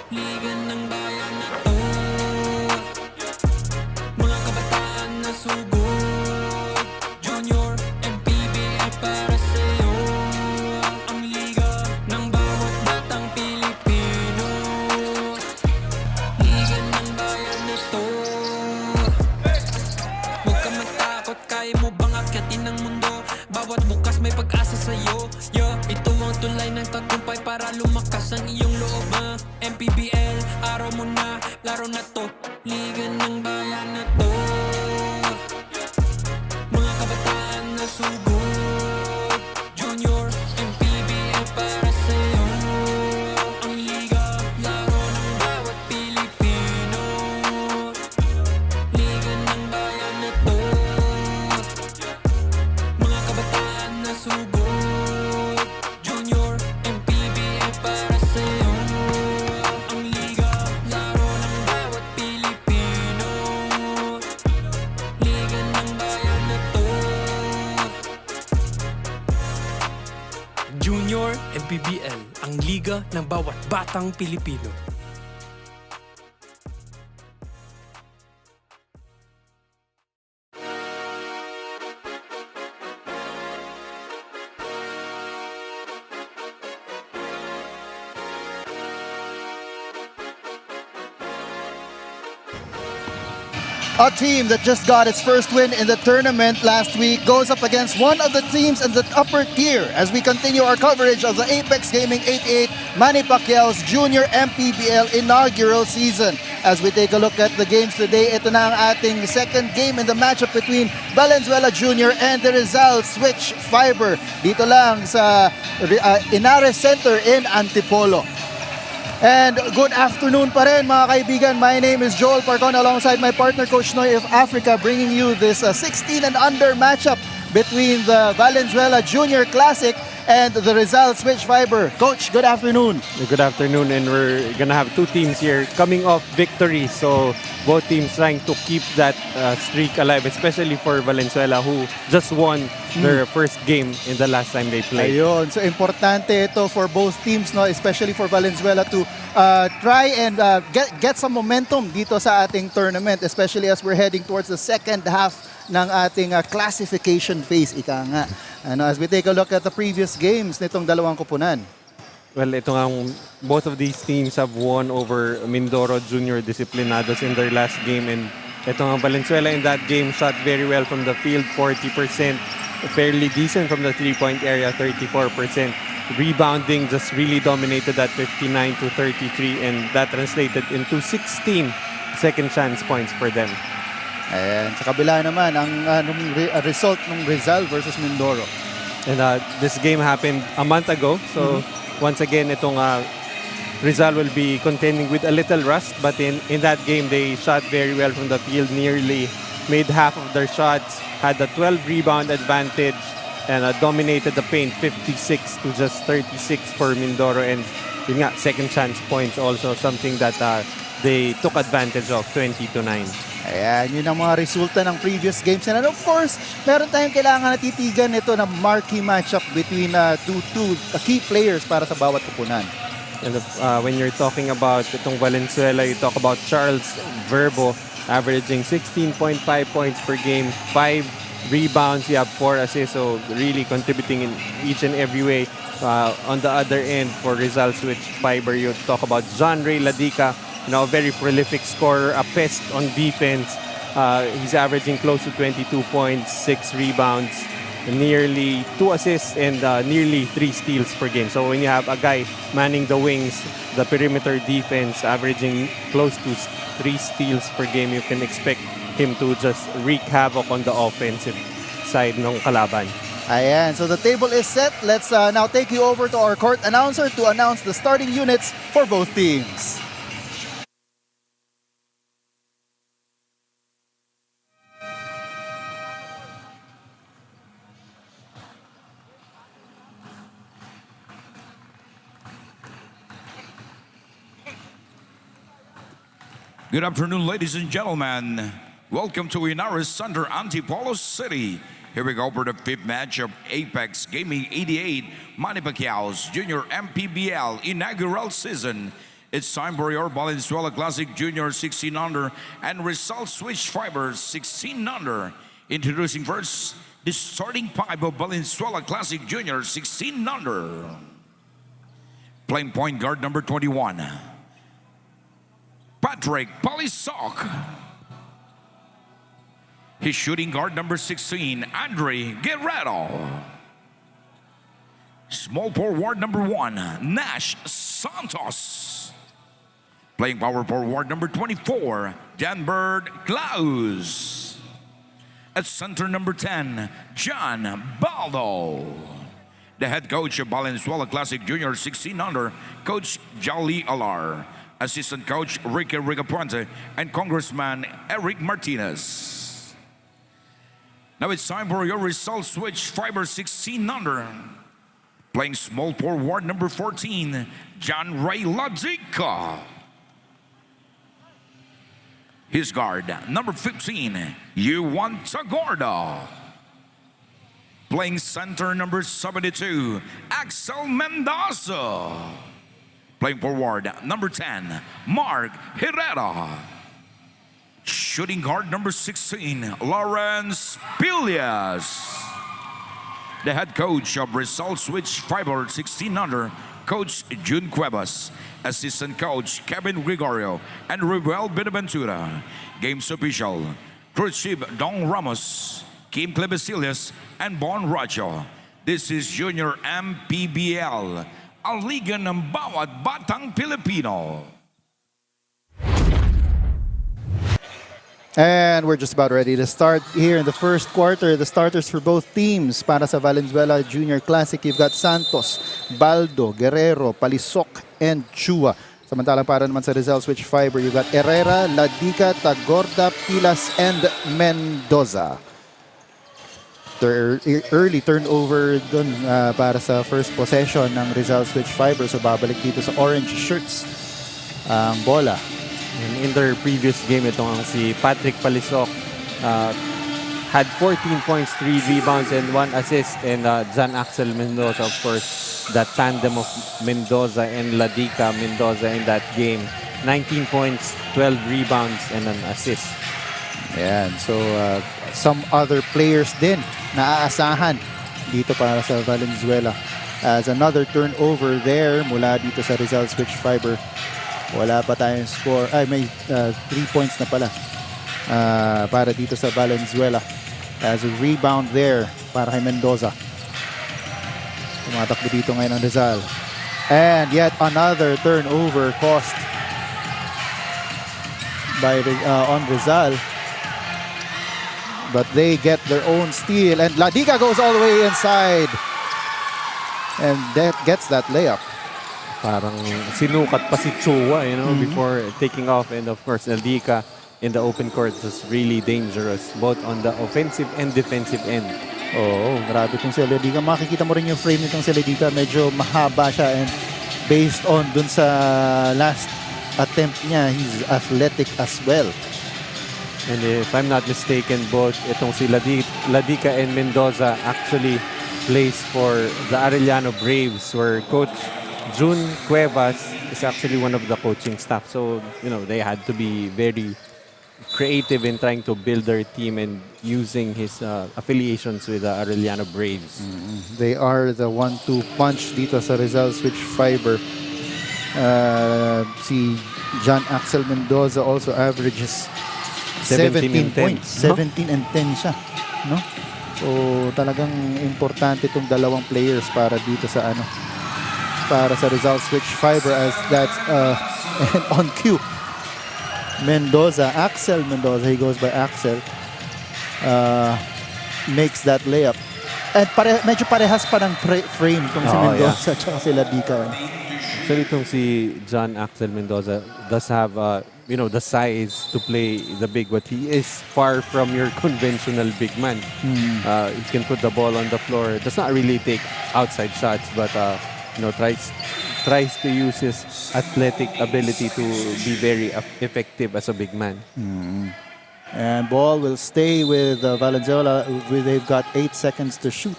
Liga ng bayan na to, mga kabataan na sugod. Junior, MPBL para sa'yo. Ang liga ng bawat batang Pilipino. Liga ng bayan na to. Huwag ka matakot, kaya mo bang akyatin ng mundo? Bawat bukas may pag-asa sa'yo. Ito ang tulay ng tagumpay para lumakas ang iyong loob. MPBL, araw mo na, laro na to. Liga ng bayan na to, mga kabataan na sugod. Junior, MPBL para sa'yo. Ang liga, laro ng bawat Pilipino. Liga ng bayan na to, mga kabataan na sugod. Junior, MPBL para sa'yo. Ang liga, laro ng bawat Pilipino. Liga ng bayan na to. Junior, MPBL, ang liga ng bawat batang Pilipino. A team that just got its first win in the tournament last week goes up against one of the teams in the upper tier as we continue our coverage of the Apex Gaming 88 Manny Pacquiao's Junior MPBL inaugural season. As we take a look at the games today, ito na ang ating second game in the matchup between Valenzuela Jr. and the Rizal Switch Fiber dito lang sa Ynares Center in Antipolo. And good afternoon pa rin mga kaibigan. My name is Joel Parcon alongside my partner Coach Noy of Africa, bringing you this 16 and under matchup between the Valenzuela Junior Classic and the Rizal Switch Fiber. Coach, good afternoon. Good afternoon, and we're gonna have two teams here coming off victory. So both teams trying to keep that streak alive, especially for Valenzuela, who just won their first game in the last time they played. Ayun, so importante ito for both teams, no, especially for Valenzuela to try and get some momentum dito sa ating tournament, especially as we're heading towards the second half ng ating classification phase, ika nga. As we take a look at the previous games nitong dalawang kupunan. Well, ito nga, both of these teams have won over Mindoro Junior Disciplinados in their last game, and ito nga Valenzuela in that game shot very well from the field, 40%, fairly decent from the three-point area, 34%. Rebounding just really dominated that 59-33, and that translated into 16 second chance points for them. Ayan, sa kabila naman ang result ng Rizal versus Mindoro. And this game happened a month ago, so once again itong Rizal will be contending with a little rust, but in that game they shot very well from the field, nearly made half of their shots, had a 12 rebound advantage, and dominated the paint 56 to just 36 for Mindoro. And yun nga, second chance points also something that they took advantage of, 20-9. Ayan, yun ang mga resulta ng previous games. And of course, meron tayong kailangan natitigan ito na marquee matchup between two key players para sa bawat kupunan. And when you're talking about itong Valenzuela, you talk about Charles Verbo, averaging 16.5 points per game, 5 rebounds, you have 4 assists, so really contributing in each and every way. On the other end, for Rizal Switch Fiber, you talk about John Ray Ladica, a very prolific scorer, a pest on defense. He's averaging close to 22 points, 6 rebounds, nearly 2 assists, and nearly 3 steals per game. So when you have a guy manning the wings, the perimeter defense, averaging close to 3 steals per game, you can expect him to just wreak havoc on the offensive side ng kalaban. Ayan, so the table is set. Let's now take you over to our court announcer to announce the starting units for both teams. Good afternoon, ladies and gentlemen. Welcome to Ynares Center, Antipolo City. Here we go for the fifth match of Apex Gaming 88, Manny Pacquiao's Junior MPBL inaugural season. It's time for your Valenzuela Classic Junior 16 under and Rizal Switch Fiber 16 under. Introducing first the starting five of Valenzuela Classic Junior 16 under. Playing point guard number 21, Patrick Palisok. His shooting guard number 16, Andre Guerrero. Small forward number 1, Nash Santos. Playing power forward number 24, Janbert Klaus. At center number 10, John Baldo. The head coach of Valenzuela Classic Junior 16 under, Coach Jolly Alar. Assistant coach Ricky Rigapuente and Congressman Eric Martinez. Now it's time for your Rizal Switch Fiber 16 under. Playing small forward number 14, John Ray Ladica. His guard, number 15, Yuan Tagorda. Playing center number 72, Axel Mendoza. Playing forward, number 10, Mark Herrera. Shooting guard number 16, Lawrence Pilias. The head coach of Rizal Switch Fiber 16 under, Coach June Cuevas. Assistant coach Kevin Gregorio and Ruel Benaventura. Games official, Crew Chief Don Ramos, Kim Clebesillas, and Bon Racho. This is Junior MPBL, ang liga ng bawat batang Pilipino. And we're just about ready to start here in the first quarter. The starters for both teams para sa Valenzuela Junior Classic. You've got Santos, Baldo, Guerrero, Palisok, and Chua. Samantalang para naman sa Rizal Switch Fiber, you've got Herrera, Ladica, Tagorda, Pilas, and Mendoza. Early turnover dun para sa first possession ng Rizal Switch Fiber. So babalik dito sa orange shirts ang bola. And in their previous game, itong si Patrick Palisok had 14 points, 3 rebounds, and 1 assist. And John Axel Mendoza, of course, that tandem of Mendoza and Ladica Mendoza in that game. 19 points, 12 rebounds, and an assist. Ayan, so some other players din na aasahan dito para sa Valenzuela. As another turnover there mula dito sa Rizal Switch Fiber. Wala pa tayong score. Ay, may 3 points na pala para dito sa Valenzuela. As a rebound there para kay Mendoza. Tumatakbo dito ngayon ang Rizal. And yet another turnover cost by on Rizal. But they get their own steal. And Ladica goes all the way inside. And that gets that layup. Parang sinukat pa si Chua, before taking off. And of course, Ladica in the open court was really dangerous, both on the offensive and defensive end. Oo, grabe itong si Ladica. Makikita mo rin yung frame nitong si Ladica. Medyo mahaba siya. And based on dun sa last attempt niya, he's athletic as well. And if I'm not mistaken, both itong si Ladica and Mendoza actually plays for the Arellano Braves, where Coach June Cuevas is actually one of the coaching staff. So, they had to be very creative in trying to build their team and using his affiliations with the Arellano Braves. They are the 1-2 punch dito sa Rizal Switch Fiber. Si John Axel Mendoza also averages 17 points. 17 and 10 siya. No? So, talagang importante itong dalawang players para dito sa para sa Rizal Switch Fiber, as that's and on cue. Mendoza, Axel Mendoza, he goes by Axel, makes that layup. And medyo parehas pa ng frame itong si Mendoza at si Ladica. Actually, itong si John Axel Mendoza does have the size to play the big, but he is far from your conventional big man. He can put the ball on the floor. Does not really take outside shots, but tries to use his athletic ability to be very effective as a big man. And ball will stay with Valenzuela. They've got 8 seconds to shoot.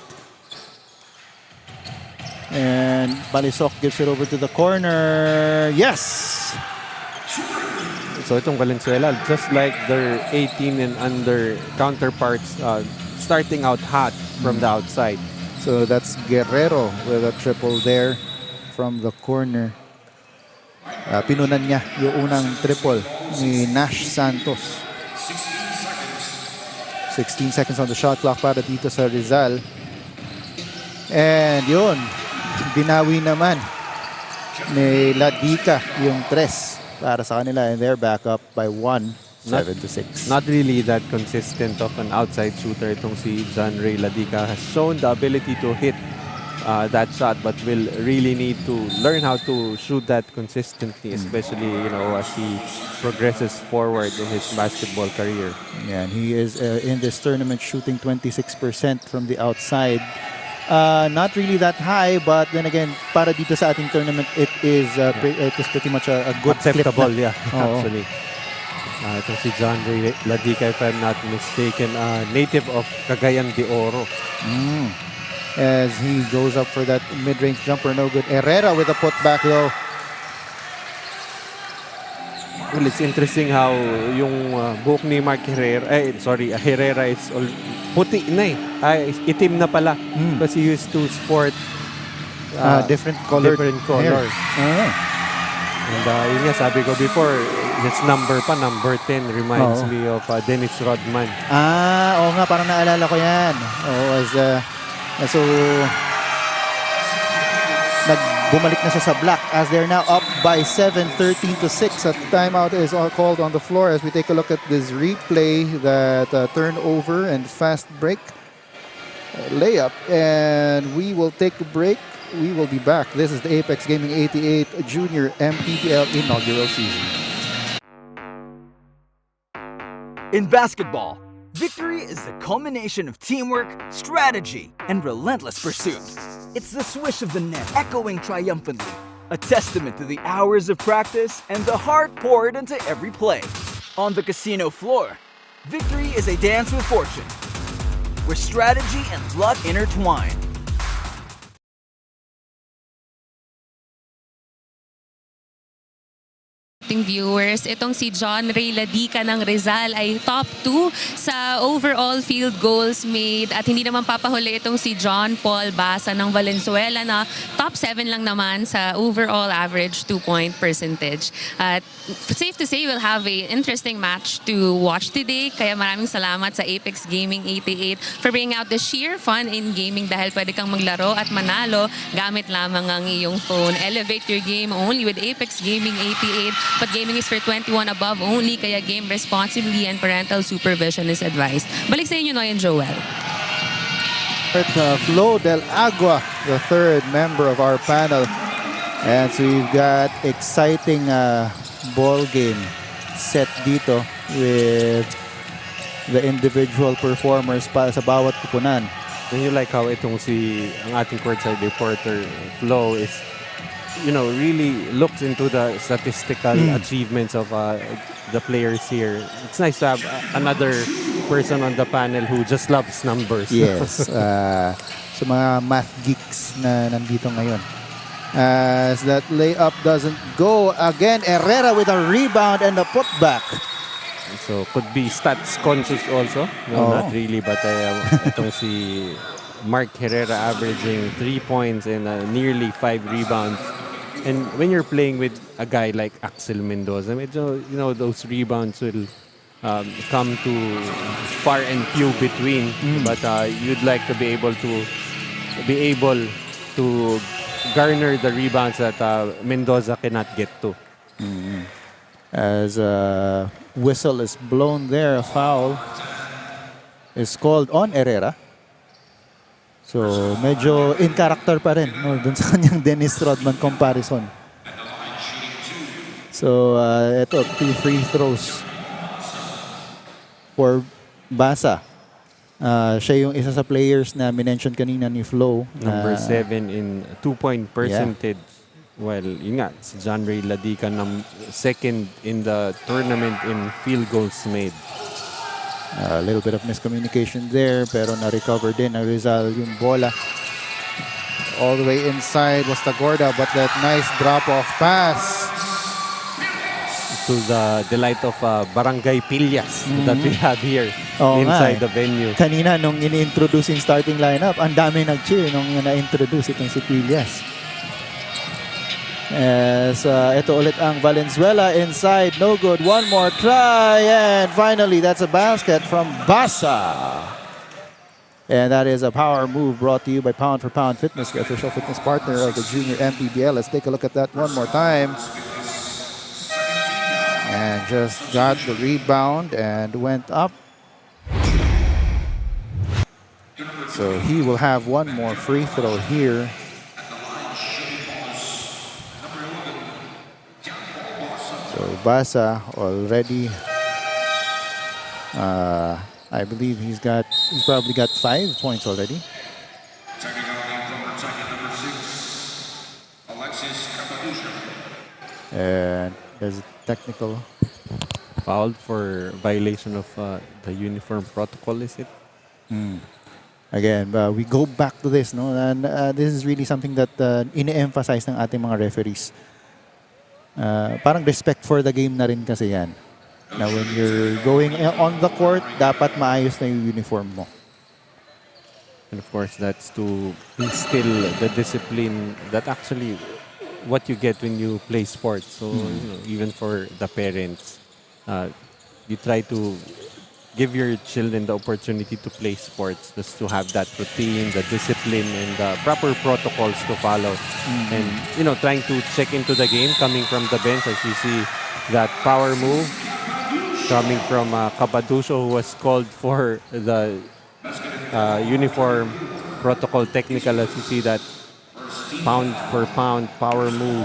And Palisok gives it over to the corner. Yes! So itong Valenzuela, just like their 18 and under counterparts, starting out hot from the outside. So that's Guerrero with a triple there from the corner. Pinunan niya yung unang triple ni Nash Santos. 16 seconds on the shot clock para dito sa Rizal. And yun, binawi naman ni Ladica yung tres para sa kanila, and they're back up by 7-6. Not really that consistent of an outside shooter itong si John Ray Ladica. Has shown the ability to hit that shot, but will really need to learn how to shoot that consistently, especially as he progresses forward in his basketball career. Yeah, and he is in this tournament shooting 26% from the outside. Not really that high, but then again, para dito sa ating tournament, it is pretty much a good acceptable, clip na. Actually. Itong si John Ray Ladica, if I'm not mistaken, native of Cagayan de Oro. As he goes up for that mid-range jumper, no good. Herrera with a putback though. Well, it's interesting how yung buhok ni Mark Herrera, Herrera is puti na itim na pala. Because he used to sport different color. And yun nga, sabi ko before, his number 10 reminds me of Dennis Rodman. Oo nga, parang naalala ko yan. So bumalik na siya sa black as they're now up by 7, 13-6. A timeout is called on the floor as we take a look at this replay, that turnover and fast break layup, and we will take a break. We will be back. This is the Apex Gaming 88 Junior MPBL inaugural season. In basketball, victory is the culmination of teamwork, strategy, and relentless pursuit. It's the swish of the net echoing triumphantly, a testament to the hours of practice and the heart poured into every play. On the casino floor, victory is a dance with fortune, where strategy and luck intertwine. Viewers, itong si John Ray Ladica ng Rizal ay top 2 sa overall field goals made, at hindi naman papahuli itong si John Paul Basa ng Valenzuela na top 7 lang naman sa overall average 2-point percentage. At safe to say we'll have a interesting match to watch today, kaya maraming salamat sa Apex Gaming 88 for bringing out the sheer fun in gaming, dahil pwede kang maglaro at manalo gamit lamang ang iyong phone. Elevate your game only with Apex Gaming 88. But gaming is for 21 above only, kaya game responsibly and parental supervision is advised. Balik sa inyo, Noy and Joel. Flo Del Agua, the third member of our panel. And so we've got exciting ball game set dito with the individual performers para sa bawat kupunan. And you like how itong ang ating courtside reporter, Flo, is really looks into the statistical achievements of the players here. It's nice to have another person on the panel who just loves numbers. Yes. So mga math geeks na nandito ngayon. As that layup doesn't go again, Herrera with a rebound and a putback. So could be stats conscious also. No, not really, but itong si Mark Herrera averaging 3 points and nearly 5 rebounds. And when you're playing with a guy like Axel Mendoza, those rebounds will come to far and few between. But you'd like to be able to garner the rebounds that Mendoza cannot get to. As a whistle is blown there, a foul is called on Herrera. So, medyo in character pa rin dun sa kanyang Dennis Rodman comparison. So, ito, 2 free throws for Basa. Siya yung isa sa players na minention kanina ni Flo. Number 7 in 2-point percentage. Yeah. Well, yun nga, si John Ray Ladica second in the tournament in field goals made. A little bit of miscommunication there, pero na-recover din ang Rizal yung bola. All the way inside was Tagorda, but that nice drop-off pass. to the delight of Barangay Pillas that we have here Oo nga inside the venue. Kanina nung ini-introduce yung starting lineup, ang dami nag-cheer nung na-introduce itong si Pillas. As ito ulit ang Valenzuela inside, no good. One more try, and finally that's a basket from Basa. And that is a power move brought to you by Pound for Pound Fitness, the official fitness partner of the Junior MPBL. Let's take a look at that one more time. And just got the rebound and went up. So he will have one more free throw here. So Basa already, I believe he's probably got 5 points already. And there's a technical Fouled for violation of the uniform protocol, is it? Again, we go back to this, no? And this is really something that ine-emphasize ng ating mga referees. Parang respect for the game na rin kasi yan. Now, when you're going on the court, dapat maayos na yung uniform mo. And of course, that's to instill the discipline that actually what you get when you play sports. So, even for the parents, you try to give your children the opportunity to play sports, just to have that routine, the discipline, and the proper protocols to follow. And, trying to check into the game, coming from the bench, as you see that power move coming from Capaducio, who was called for the uniform protocol technical, as you see that pound for pound power move.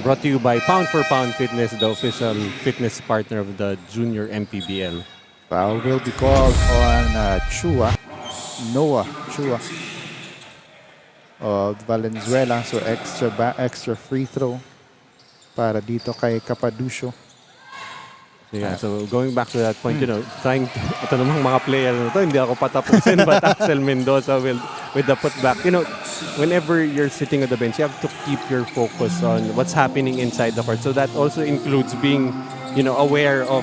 Brought to you by Pound for Pound Fitness, the official fitness partner of the Junior MPBL. Foul will be called on Noah Chua of Valenzuela. So extra free throw para dito kay Capaducio. Yeah, so going back to that point, trying to, ito namang mga player na to, hindi ako patapusin, but Axel Mendoza will, with the putback. Whenever you're sitting at the bench, you have to keep your focus on what's happening inside the court. So that also includes being, aware of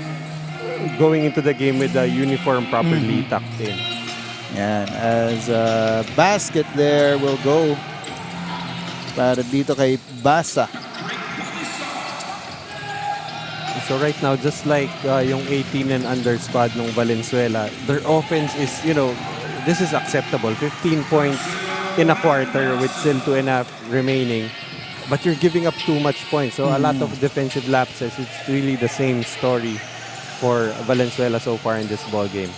going into the game with the uniform properly tucked in. And as a basket there will go para dito kay Basa. So right now, just like yung 18 and under squad ng Valenzuela, their offense is, this is acceptable. 15 points in a quarter with still 2.5 remaining. But you're giving up too much points. So a lot of defensive lapses. It's really the same story for Valenzuela so far in this ball game.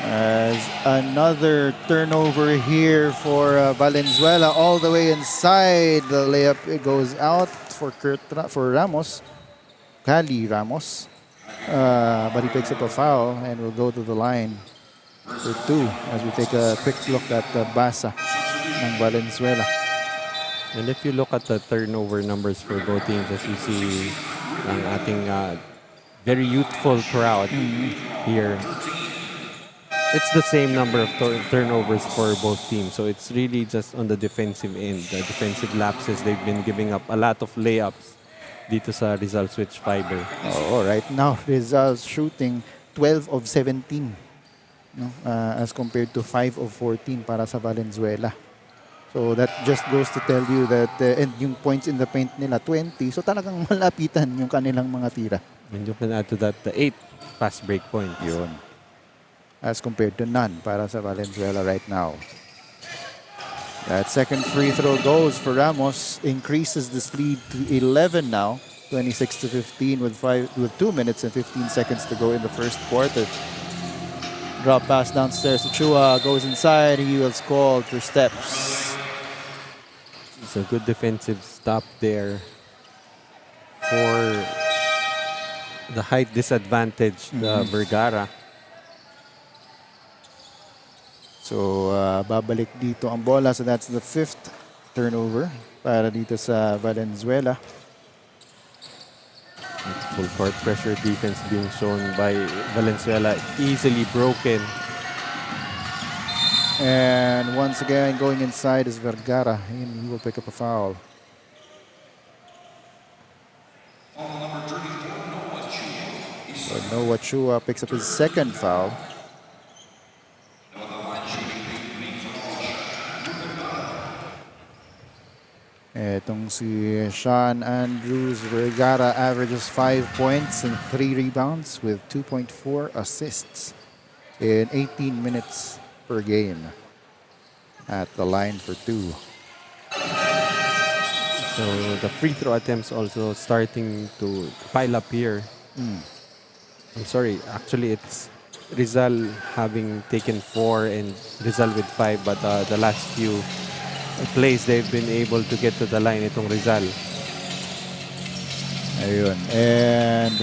As another turnover here for Valenzuela, all the way inside. The layup goes out for Ramos. Cali Ramos, but he picks up a foul and will go to the line for 2 as we take a quick look at Basa ng Valenzuela. And if you look at the turnover numbers for both teams, as you see ang ating very youthful crowd here, it's the same number of turnovers for both teams. So it's really just on the defensive end, the defensive lapses. They've been giving up a lot of layups dito sa Rizal Switch Fiber. Right now, Rizal's shooting 12 of 17 as compared to 5 of 14 para sa Valenzuela. So that just goes to tell you that and yung points in the paint nila 20. So talagang malapitan yung kanilang mga tira. And you can add to that the 8 fast break points. Yun. As compared to none para sa Valenzuela right now. That second free throw goes for Ramos, increases this lead to 11 now, 26-15 with 2 minutes and 15 seconds to go in the first quarter. Drop pass downstairs to Chua, goes inside, he was called for steps. It's a good defensive stop there for the height disadvantage, Vergara. So, babalik dito ang bola. So, that's the 5th turnover para dito sa Valenzuela. Full court pressure defense being shown by Valenzuela, easily broken. And once again, going inside is Vergara. And he will pick up a foul. So Noah Chua picks up his second foul. Etong si Sean Andrews Vergara averages 5 points and 3 rebounds with 2.4 assists in 18 minutes per game at the line for 2. So the free throw attempts also starting to pile up here. I'm sorry, actually it's Rizal having taken 4 and Rizal with 5, but the last few plays they've been able to get to the line itong Rizal. Ayun. And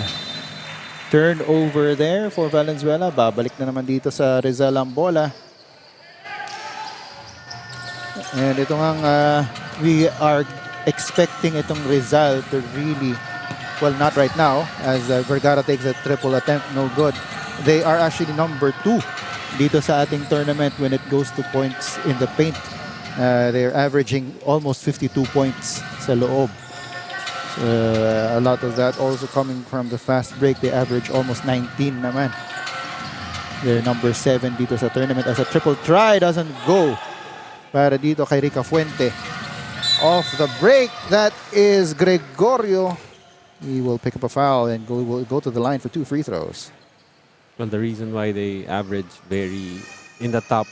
turnover there for Valenzuela. Babalik na naman dito sa Rizal ang bola. And ito nga we are expecting itong Rizal to really, well, not right now, as Vergara takes a triple attempt, no good. They are actually number 2 dito sa ating tournament when it goes to points in the paint. They're averaging almost 52 points sa loob. A lot of that also coming from the fast break. They average almost 19 naman. They're number 7 dito sa tournament as a triple try doesn't go para dito kay Rica Fuente. Off the break, that is Gregorio. He will pick up a foul and will go to the line for 2 free throws. Well, the reason why they average very in the top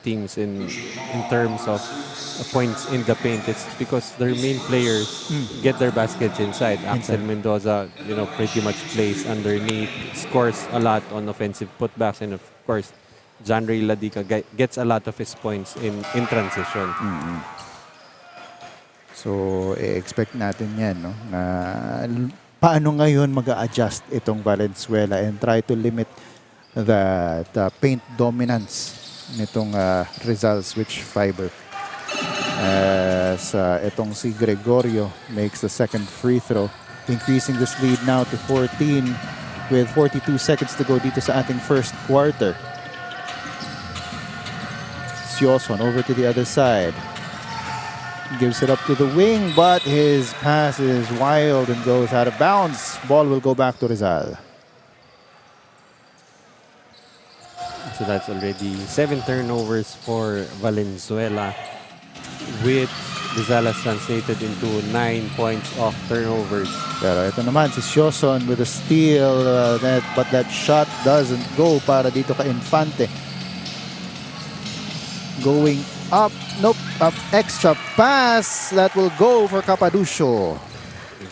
teams in terms of points in the paint, it's because their main players get their baskets inside. Axel Mendoza, pretty much plays underneath, scores a lot on offensive putbacks, and of course, John Ray Ladica gets a lot of his points in transition. So, expect natin yan, no? Na paano ngayon mag-a-adjust itong Valenzuela and try to limit the paint dominance nitong Rizal switch fiber. As itong si Gregorio makes the second free throw, increasing this lead now to 14 with 42 seconds to go dito sa ating first quarter. Sioson over to the other side. Gives it up to the wing, but his pass is wild and goes out of bounds. Ball will go back to Rizal. So that's already 7 turnovers for Valenzuela, with Rizal has translated into 9 points off turnovers. Pero ito naman si Sioson with a steal, but that shot doesn't go para dito kay Infante. Going up, nope, up extra pass that will go for Capaducio.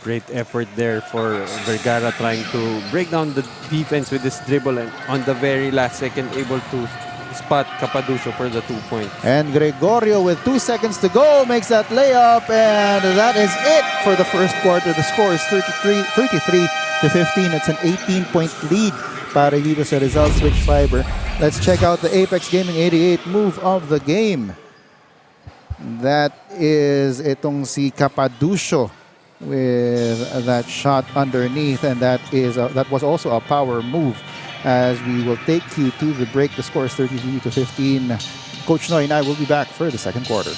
Great effort there for Vergara, trying to break down the defense with this dribble, and on the very last second able to spot Capaducio for the 2 points. And Gregorio with 2 seconds to go makes that layup, and that is it for the first quarter. The score is 33 to 15. It's an 18-point lead para dito sa Rizal switch fiber. Let's check out the Apex Gaming 88 move of the game. That is itong si Capaducio with that shot underneath, and that was also a power move. As we will take you to the break, the score is 33 to 15. Coach Noy and I will be back for the second quarter.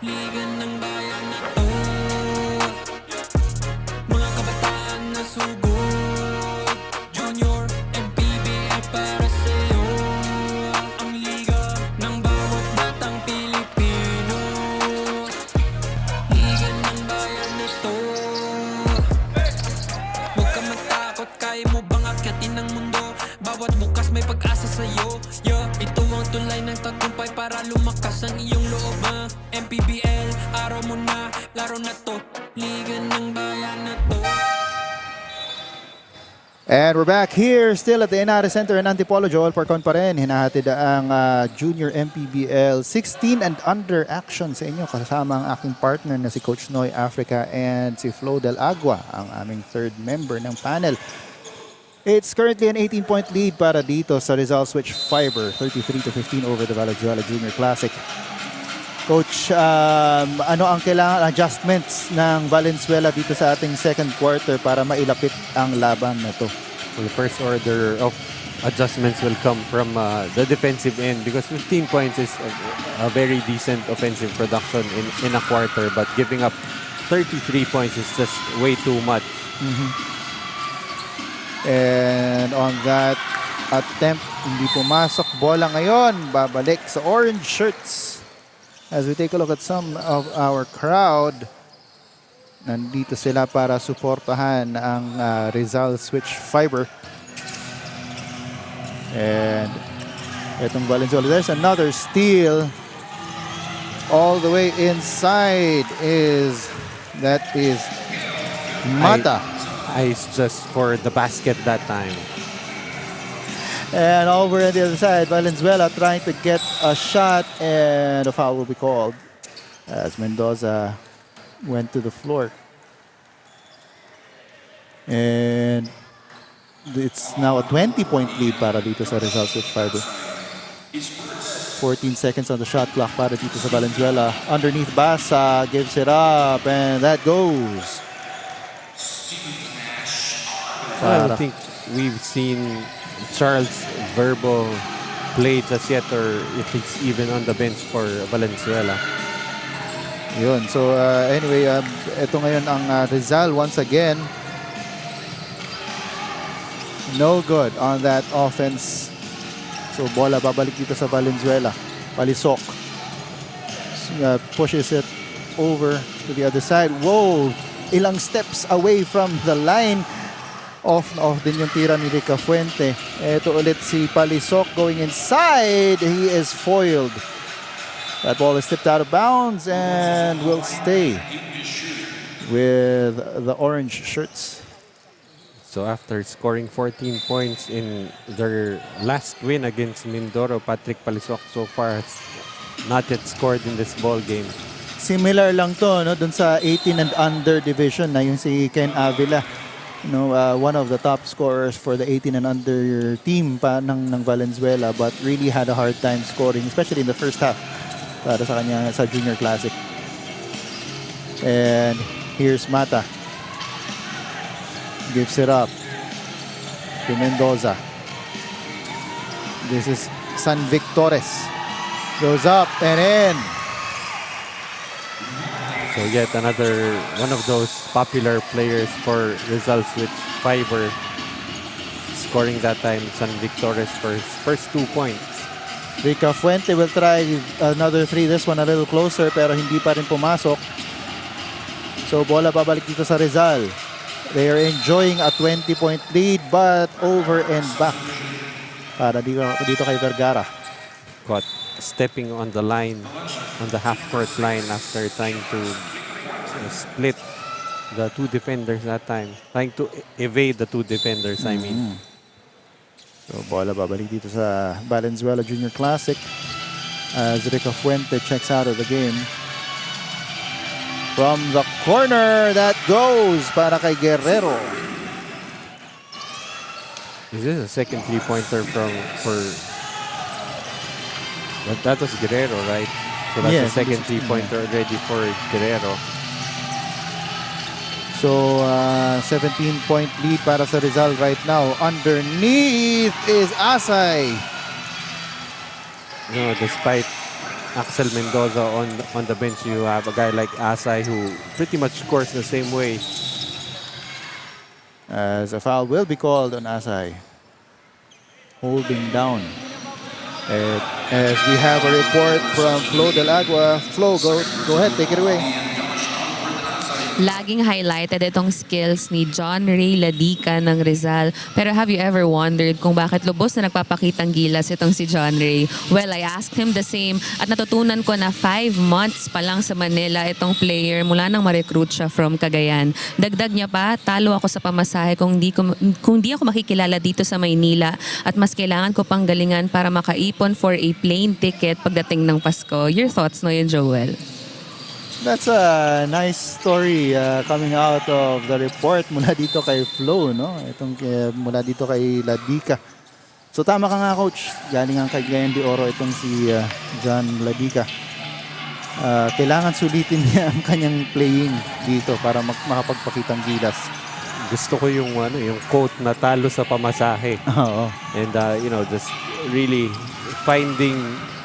Liga ng bayan na to, mga kabataan na sugod, Junior, MPBL para sa'yo. Ang liga ng bawat batang Pilipino. Liga ng bayan na to, huwag ka matakot, kaya mo bang akyatin ang mundo? Bawat bukas may pag-asa sa'yo. Ito ang tulay ng tagumpay para lumakas ang iyong loob. MPBL, araw mo na, laro na to. Liga ng bayan na to. And we're back here still at the Ynares Center in Antipolo. Joel Parcon pa rin. Hinahatid ang Junior MPBL 16 and under action sa inyo. Kasama ang aking partner na si Coach Noy Africa and si Flo Del Agua, ang aming third member ng panel. It's currently an 18-point lead para dito sa Rizal switch fiber. 33 to 15 over the Valenzuela Junior Classic. Coach, ano ang kailangan adjustments ng Valenzuela dito sa ating second quarter para mailapit ang laban na to? Well, the first order of adjustments will come from the defensive end because 15 points is a very decent offensive production in a quarter, but giving up 33 points is just way too much. And on that attempt, hindi pumasok. Bola ngayon, babalik sa orange shirts. As we take a look at some of our crowd, nandito sila para suportahan ang Rizal Switch Fiber. And itong Valenzuela, there's another steal. All the way inside is Mata. Eyes just for the basket that time. And over on the other side, Valenzuela trying to get a shot, and a foul will be called as Mendoza went to the floor. And it's now a 20-point lead para dito sa Rizal Switch Fiber. 14 seconds on the shot clock para dito sa Valenzuela. Underneath Basa, gives it up, and that goes. I don't think we've seen Charles Verbo play just yet, or if he's even on the bench for Valenzuela. Yun. So anyway, ito ngayon ang Rizal once again. No good on that offense. So bola babalik dito sa Valenzuela. Palisok. Pushes it over to the other side. Whoa! Ilang steps away from the line. Off din yung tira ni Rica Fuente. Ito ulit si Palisok going inside. He is foiled. That ball is tipped out of bounds and will stay with the orange shirts. So after scoring 14 points in their last win against Mindoro, Patrick Palisok so far has not yet scored in this ball game. Similar lang to, no, dun sa 18 and under division na yung si Ken Avila. One of the top scorers for the 18 and under team pa ng Valenzuela, but really had a hard time scoring, especially in the first half para sa kanya sa Junior Classic. And here's Mata. Gives it up to Mendoza. This is San Victores. Goes up and in. So yet another one of those popular players for Rizal Switch Fiber, scoring that time San Victores for his first 2 points. Rica Fuente will try another three. This one a little closer pero hindi pa rin pumasok. So bola babalik dito sa Rizal. They are enjoying a 20-point lead, but over and back para dito kay Vergara. Caught stepping on the line, on the half-court line after trying to split the two defenders that time. Trying to evade the two defenders, I mean. So bola babalik dito sa Valenzuela Junior Classic as Rica Fuente checks out of the game. From the corner, that goes para kay Guerrero. Is this a second three-pointer for... That was Guerrero, right? So that's Yes, the second three-pointer already for Guerrero. So 17-point lead para sa Rizal right now. Underneath is Asay. Despite Axel Mendoza on the bench, you have a guy like Asay who pretty much scores the same way. As a foul will be called on Asay. Holding down. As we have a report from Flo Del Agua. Flo, go ahead, take it away. Laging highlighted itong skills ni John Ray Ladica ng Rizal. Pero have you ever wondered kung bakit lubos na nagpapakitang gilas itong si John Ray? Well, I asked him the same at natutunan ko na 5 months pa lang sa Manila itong player mula nang ma-recruit siya from Cagayan. Dagdag niya pa, talo ako sa pamasahe kung di ako makikilala dito sa Maynila at mas kailangan ko pang galingan para makaipon for a plane ticket pagdating ng Pasko. Your thoughts no yun, Joel? That's a nice story coming out of the report mula dito kay Flo, no? Itong mula dito kay Ladica. So tama ka nga, coach. Galing ang Cagayan de Oro itong si John Ladica. kailangan sulitin niya ang kanyang playing dito para makapagpakitang gilas. Gusto ko yung yung quote na talo sa pamasahe. Oo. And just really finding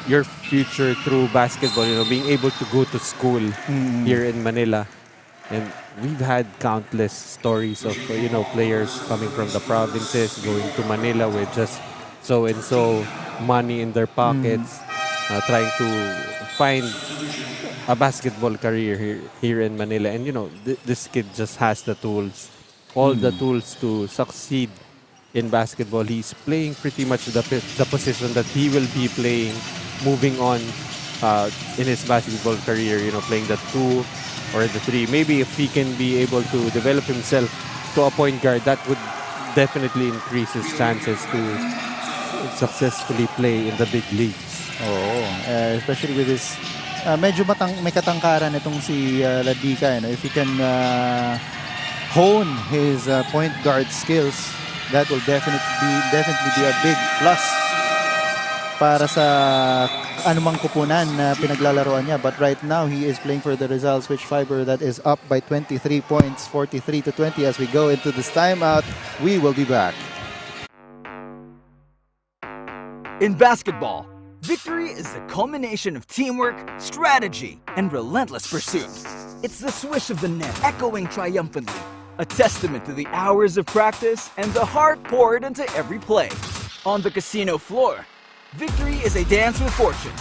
your future through basketball, being able to go to school here in Manila. And we've had countless stories of players coming from the provinces going to Manila with just so and so money in their pockets, trying to find a basketball career here in Manila. And this kid just has the tools, all the tools to succeed in basketball. He's playing pretty much the position that he will be playing moving on in his basketball career, playing the 2 or the 3. Maybe if he can be able to develop himself to a point guard, that would definitely increase his chances to successfully play in the big leagues. Oo. Especially with this, medyo may katangkaran itong si Ladika. If he can hone his point guard skills, that will definitely be a big plus para sa anumang kupunan na pinaglalaroan niya. But right now, he is playing for the Rizal Switch Fiber that is up by 23 points, 43-20 as we go into this timeout. We will be back. In basketball, victory is the culmination of teamwork, strategy, and relentless pursuit. It's the swish of the net echoing triumphantly, a testament to the hours of practice and the heart poured into every play. On the casino floor, victory is a dance with fortune,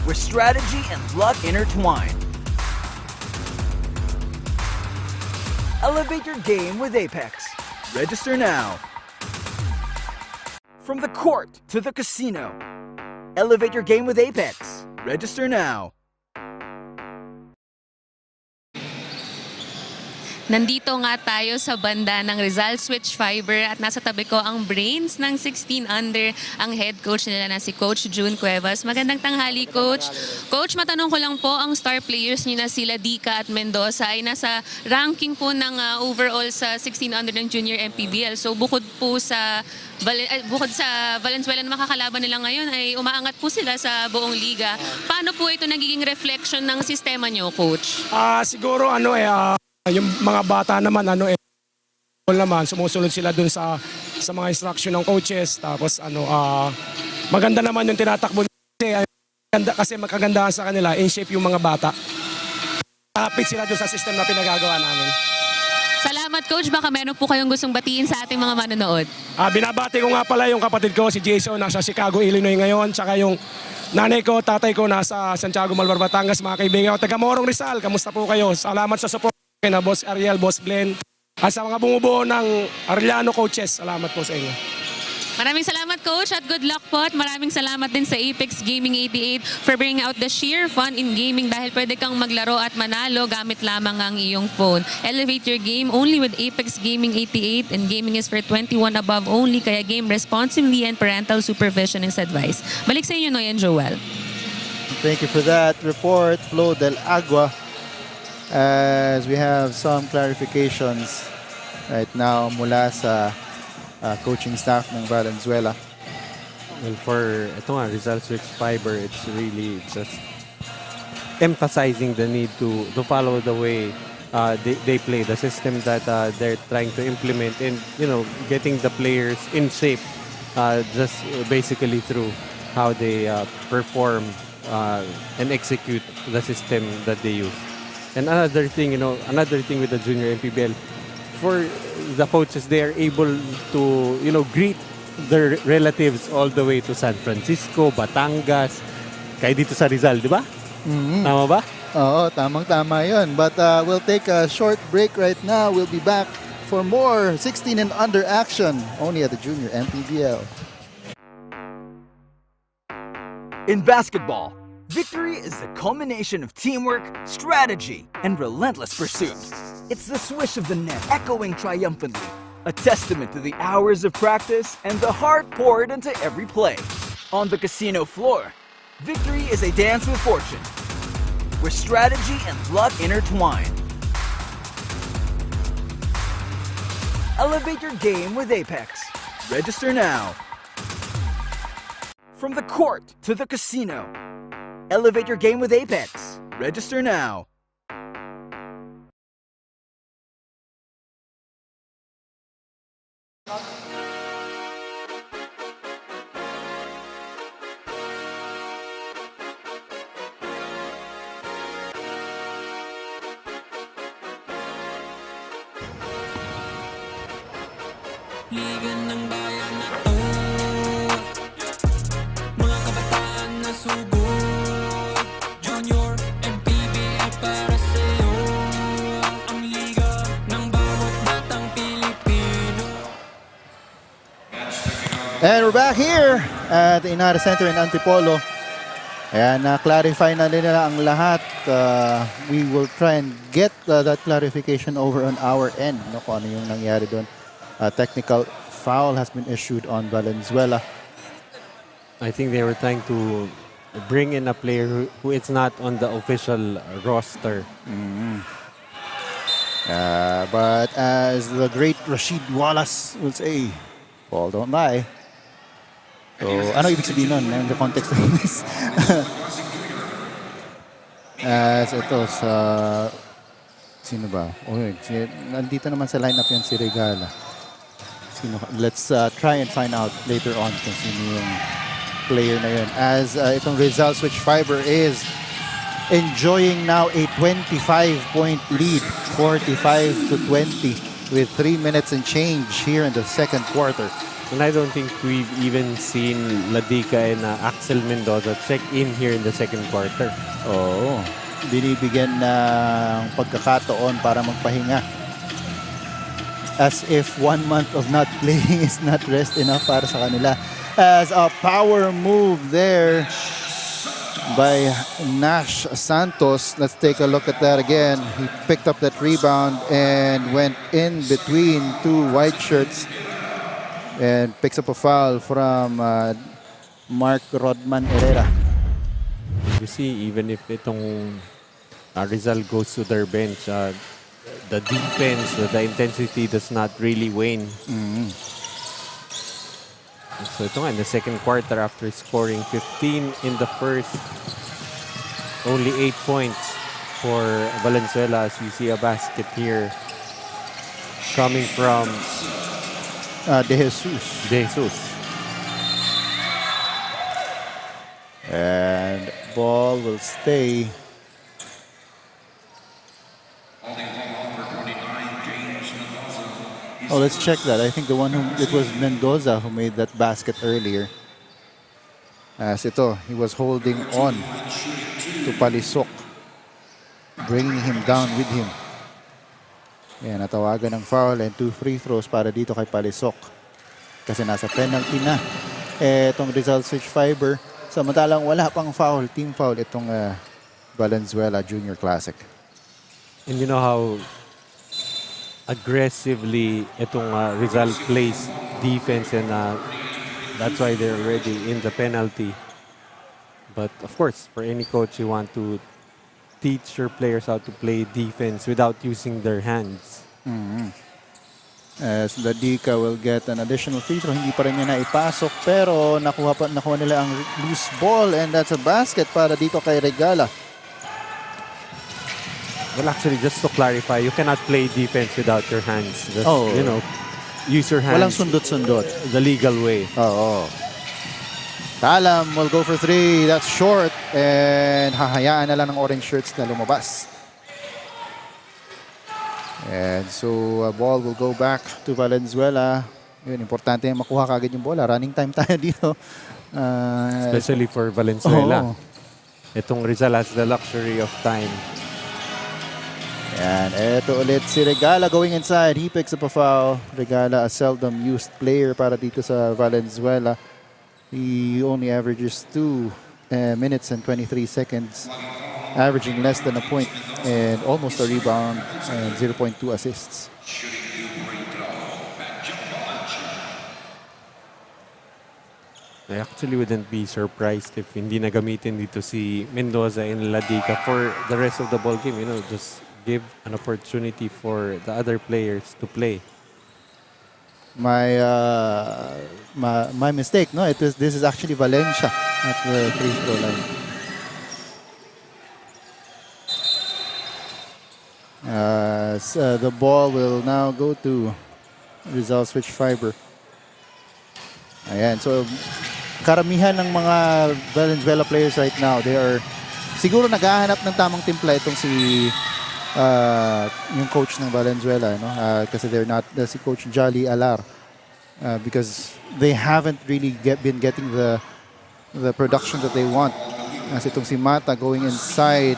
where strategy and luck intertwine. Elevate your game with Apex. Register now. From the court to the casino, elevate your game with Apex. Register now. Nandito nga tayo sa banda ng Rizal Switch Fiber at nasa tabi ko ang brains ng 16 under, ang head coach nila na si Coach June Cuevas. Magandang tanghali, Coach. Coach, matanong ko lang po, ang star players niyo na sila Dika at Mendoza ay nasa ranking po ng overall sa 16 under ng Junior MPBL. So bukod sa Valenzuela na makakalaban nila ngayon ay umaangat po sila sa buong liga. Paano po ito nagiging reflection ng sistema niyo, Coach? Siguro yung mga bata naman sumusunod sila dun sa mga instruction ng coaches. Tapos maganda naman yung tinatakbo kasi magkagandahan sa kanila, in shape yung mga bata. Tapit sila dun sa system na pinagagawa namin. Salamat, Coach. Baka meron po kayong gustong batiin sa ating mga manonood. Binabati ko nga pala yung kapatid ko si Jason, nasa Chicago, Illinois ngayon. Tsaka yung nanay ko, tatay ko nasa Santiago, Malvar, Batangas. Mga kaibigan ko, taga Morong Rizal, kamusta po kayo? Salamat sa support na Boss Ariel, Boss Glenn, at sa mga bumubuo ng Arellano coaches. Salamat po sa inyo. Maraming salamat, Coach, at good luck po. At maraming salamat din sa Apex Gaming 88 for bringing out the sheer fun in gaming dahil pwede kang maglaro at manalo gamit lamang ang iyong phone. Elevate your game only with Apex Gaming 88, and gaming is for 21 above only, kaya game responsibly and parental supervision is advised. Balik sa inyo, Noy and Joel. Thank you for that report, Flo del Agua. As we have some clarifications right now mula sa coaching staff ng Valenzuela. Well, for Rizal Switch Fiber, it's really just emphasizing the need to follow the way they play, the system that they're trying to implement, and getting the players in shape just basically through how they perform and execute the system that they use. And another thing with the Junior MPBL, for the coaches, they are able to, greet their relatives all the way to San Francisco, Batangas, kaya dito sa Rizal, di ba? Tama ba? Oo, tamang-tama yun. But we'll take a short break right now. We'll be back for more 16 and under action only at the Junior MPBL. In basketball, victory is the culmination of teamwork, strategy, and relentless pursuit. It's the swish of the net echoing triumphantly, a testament to the hours of practice and the heart poured into every play. On the casino floor, victory is a dance with fortune, where strategy and luck intertwine. Elevate your game with Apex. Register now. From the court to the casino, elevate your game with Apex. Register now. Liga ng bayan na to, mga kabataan na sugod, Junior, MPBL para sa'yo, ang liga ng bawat batang Pilipino. And we're back here at the Ynares Center in Antipolo. Ayan, na-clarify na nila ang lahat. We will try and get that clarification over on our end. No, kung ano yung nangyari doon. Technical foul has been issued on Valenzuela. I think they were trying to bring in a player who is not on the official roster. But as the great Rashid Wallace will say, Paul, don't lie. So, ano ibig sabihin nun in the context of this? As ito sa... Sino ba? Nandito naman sa lineup yan si Regala. Let's try and find out later on kung sino yung player na yun. As itong Rizal Switch Fiber is enjoying now a 25-point lead, 45 to 20 with 3 minutes and change here in the second quarter. And I don't think we've even seen Ladica and Axel Mendoza check in here in the second quarter. Oo. Binibigyan ng pagkakataon para magpahinga. As if 1 month of not playing is not rest enough para sa kanila. As a power move there by Nash Santos. Let's take a look at that again. He picked up that rebound and went in between two white shirts and picks up a foul from Mark Rodman Herrera. You see, even if itong Rizal goes to their bench, the defense, the intensity does not really wane. So ito nga, in the second quarter, after scoring 15 in the first, only 8 points for Valenzuela. As you see a basket here coming from De Jesus. And ball will stay. Oh, let's check that. I think it was Mendoza who made that basket earlier. As ito, he was holding on to Palisok, bringing him down with him. Yan, natawagan ng foul and 2 free throws para dito kay Palisok. Kasi nasa penalty na itong Rizal Switch Fiber. Samantalang wala pang foul, team foul itong Valenzuela Junior Classic. And you know how aggressively itong Rizal plays defense, and that's why they're already in the penalty. But of course, for any coach, you want to teach your players how to play defense without using their hands. As Ladica will get an additional free throw, hindi pa rin niya naipasok, pero nakuha nila ang loose ball, and that's a basket para dito kay Regala. Well, actually, just to clarify, you cannot play defense without your hands. Just, you know, use your hands. Walang sundot-sundot. The legal way. Oo. Talam will go for 3. That's short. And hahayaan na lang ng orange shirts na lumabas. And so, ball will go back to Valenzuela. Yun, importante yung makuha kagad yung bola. Running time tayo dito. Especially for Valenzuela. Oo. Itong Rizal has the luxury of time. And eto ulit si Regala going inside. He picks up a foul. Regala, a seldom used player para dito sa Valenzuela. He only averages 2 minutes and 23 seconds, averaging less than a point and almost a rebound and 0.2 assists. I actually wouldn't be surprised if hindi na gamitin dito si Mendoza and Ladica for the rest of the ball game. You know, just give an opportunity for the other players to play. My mistake, no? This is actually Valencia at the free throw line. The ball will now go to Rizal switch fiber. Ayan, so karamihan ng mga Valenzuela players right now, they are siguro naghahanap ng tamang timpla itong si yung coach ng Valenzuela, no? Kasi they're not si Coach Jolly Alar, because they haven't really been getting the production that they want. As itong si Mata going inside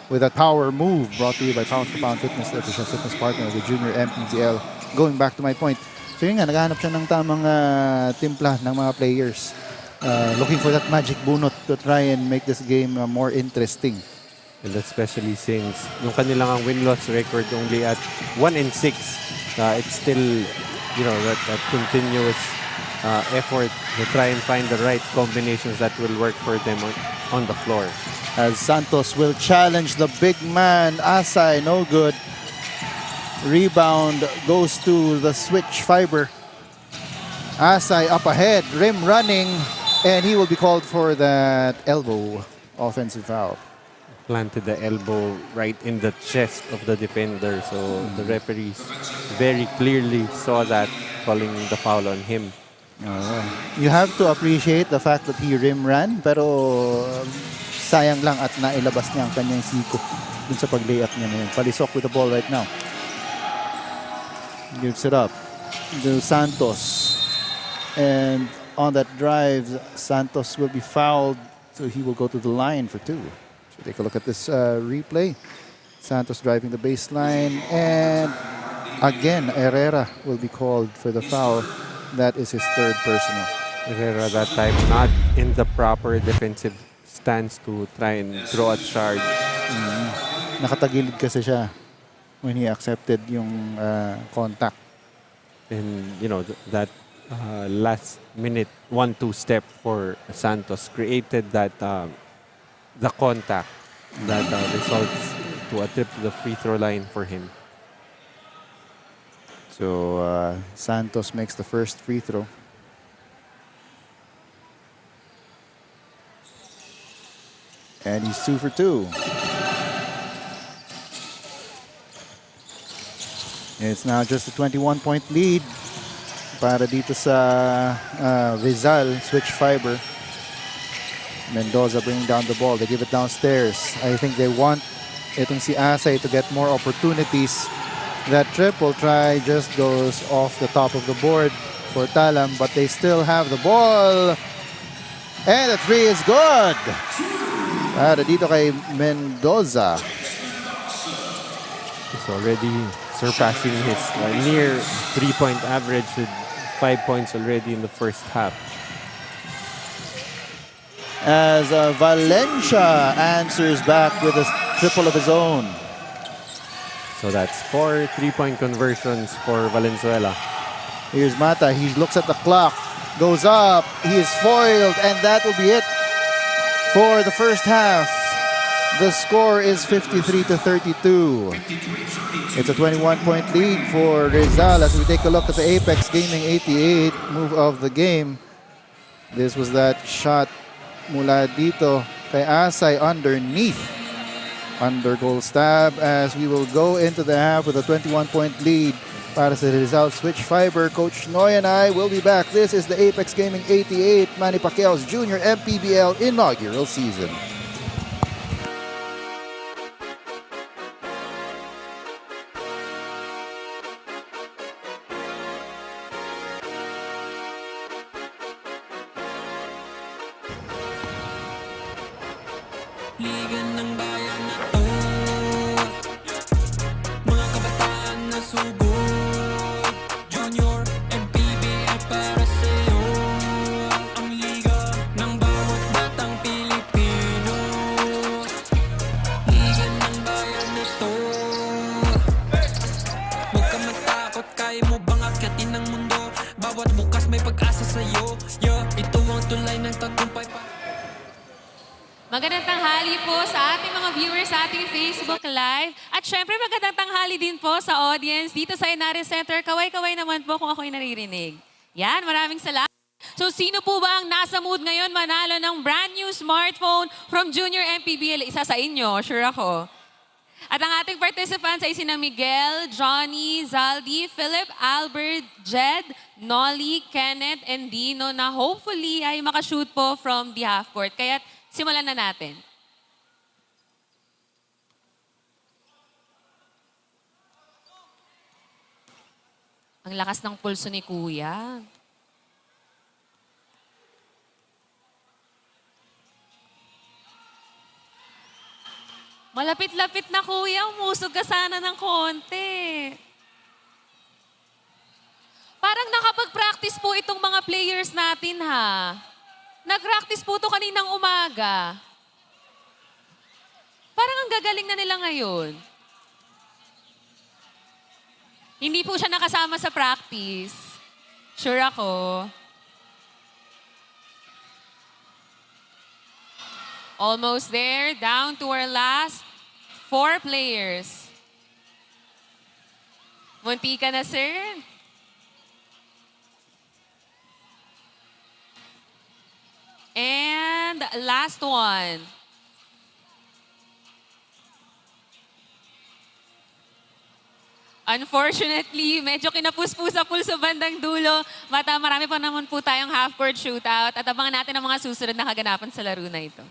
with a power move brought to you by Pound for Pound Fitness, the official fitness partner of the Junior MPBL. Going back to my point, so yun nga, naghahanap siya ng tamang timpla ng mga players. Looking for that magic bunot to try and make this game more interesting. And especially since yung kanilang win-loss record only at 1-6, it's still, you know, that continuous effort to try and find the right combinations that will work for them on the floor. As Santos will challenge the big man, Asay, no good. Rebound goes to the switch fiber. Asay up ahead, rim running, and he will be called for that elbow offensive foul. Planted the elbow right in the chest of the defender, so the referees very clearly saw that, calling the foul on him. You have to appreciate the fact that he rim ran, pero sayang lang at nailabas niya ang kanyang siko dun sa pag-layup niya ngayon. Palisok with the ball right now. Gives it up to Santos. And on that drive, Santos will be fouled, so he will go to the line for two. So take a look at this replay. Santos driving the baseline, and again, Herrera will be called for the foul. That is his third personal. Herrera that time not in the proper defensive stance to try and draw a charge. Nakatagilid kasi siya when he accepted yung contact. And you know, that last minute 1-2 step for Santos created that the contact that results to a trip to the free throw line for him. So Santos makes the first free throw. And he's 2 for 2. It's now just a 21-point lead para dito sa Rizal switch fiber. Mendoza bringing down the ball. They give it downstairs. I think they want itong si Asay to get more opportunities. That triple try just goes off the top of the board for Talam, but they still have the ball. And the three is good. Para dito kay Mendoza. He's already surpassing his near 3-point average with 5 points already in the first half. As Valencia answers back with a triple of his own. So that's 4 3-point conversions for Valenzuela. Here's Mata. He looks at the clock, goes up. He is foiled, and that will be it for the first half. The score is 53-32. It's a 21-point lead for Rizal as we take a look at the Apex Gaming 88 move of the game. This was that shot mula dito kay Asay underneath. Under goal stab as we will go into the half with a 21-point lead para sa Rizal switch fiber. Coach Noy and I will be back. This is the Apex Gaming 88 Manny Pacquiao's Junior MPBL inaugural season. Liga ng bayan na to, mga kabataan na sugod. Junior MPBL para sa'yo, ang liga ng bawat batang Pilipino. Liga ng bayan na to, huwag ka matakot, kaya mo bang akyatin ng mundo? Bawat bukas may pag-asa sa'yo. Ito ang tulay ng tagumpay pa. Magandang tanghali po sa ating mga viewers sa ating Facebook Live. At syempre magandang tanghali din po sa audience dito sa Ynares Center. Kaway-kaway naman po kung ako'y naririnig. Yan, maraming salamat. So sino po ba ang nasa mood ngayon manalo ng brand new smartphone from Junior MPBL? Isa sa inyo, sure ako. At ang ating ating participants ay sina Miguel, Johnny, Zaldi, Philip, Albert, Jed, Nolly, Kenneth, and Dino na hopefully ay makashoot po from the half court. Kaya simulan na natin. Ang lakas ng pulso ni Kuya. Malapit-lapit na Kuya, umusog ka sana ng konti. Parang nakapag-practice po itong mga players natin ha. Nag-practice po ito kaninang umaga. Parang ang gagaling na nila ngayon. Hindi po siya nakasama sa practice. Sure ako. Almost there, down to our last 4 players. Munti ka na, sir. And last one. Unfortunately, medyo kinapuspusa-pulso bandang dulo. Marami pa naman po tayong half-court shootout at abangan natin ang mga susunod na kaganapan sa laro na ito.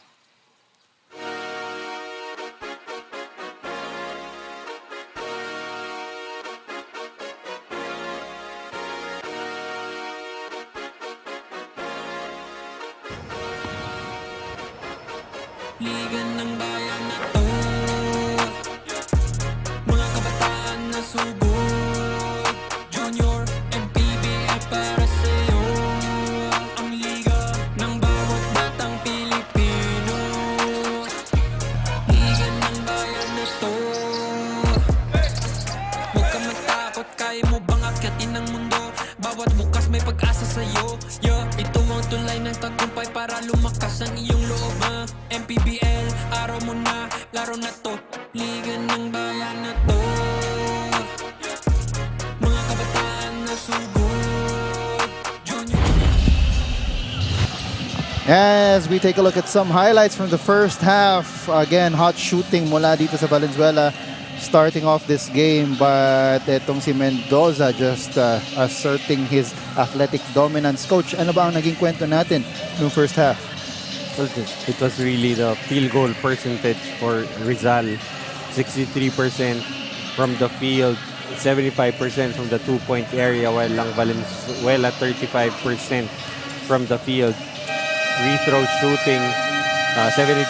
Liga ng bayan na to, mga kabataan na sugod, Junior, MPBL para sa'yo. Ang liga ng bawat batang Pilipino. Liga ng bayan na to, huwag ka matakot, kaya mo bang akyatin ang mundo? Bawat bukas may pag-asa sa'yo. Ito ang tulay ng tagumpay para lumakas ang iyong loob. MPBL, araw mo na, laro na to. Liga ng bayan na to, mga kabataan na sugod, Junior. As we take a look at some highlights from the first half, again, hot shooting mula dito sa Valenzuela starting off this game, but etong si Mendoza just asserting his athletic dominance. Coach, ano ba ang naging kwento natin noong first half? Well, it was really the field goal percentage for Rizal. 63% from the field, 75% from the two-point area, while lang Valenzuela 35% from the field. Free throw shooting, 72%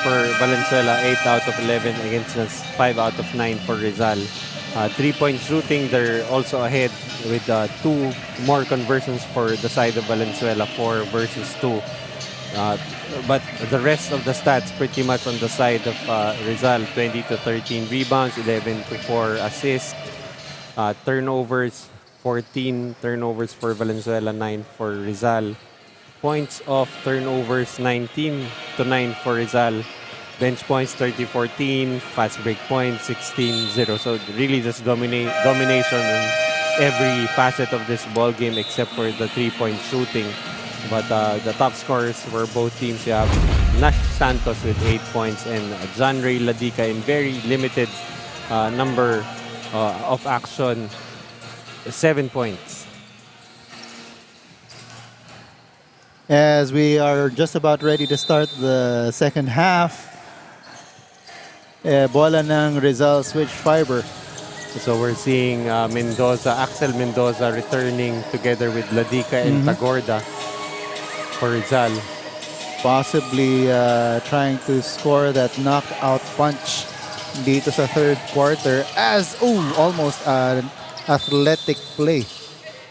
for Valenzuela, 8 out of 11 against us, 5 out of 9 for Rizal. Three-point shooting, they're also ahead with 2 more conversions for the side of Valenzuela, 4 versus 2. But the rest of the stats pretty much on the side of Rizal. 20 to 13 rebounds, 11 to 4 assists, turnovers, 14 turnovers for Valenzuela, 9 for Rizal. Points of turnovers, 19 to 9 for Rizal. Bench points, 30-14. Fast break points, 16-0. So really just domination in every facet of this ball game except for the three-point shooting. But the top scorers for both teams, you have Nash Santos with 8 points and John Ray Ladica in very limited number of action, 7 points. As we are just about ready to start the second half, bola ng Rizal switch fiber. So we're seeing Axel Mendoza returning together with Ladica and Tagorda for Rizal. Possibly trying to score that knockout punch dito sa third quarter as almost an athletic play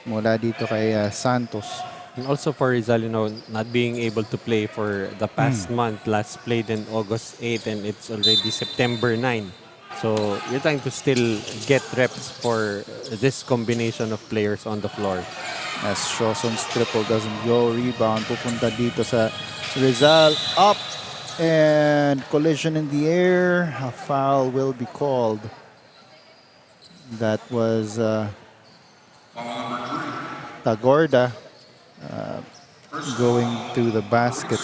mula dito kay Santos. And also for Rizal, not being able to play for the past month, last played in August 8 and it's already September 9. So you're trying to still get reps for this combination of players on the floor. As Shoson's triple doesn't go, rebound pupunta dito sa Rizal, up and collision in the air. A foul will be called. That was Tagorda going to the basket.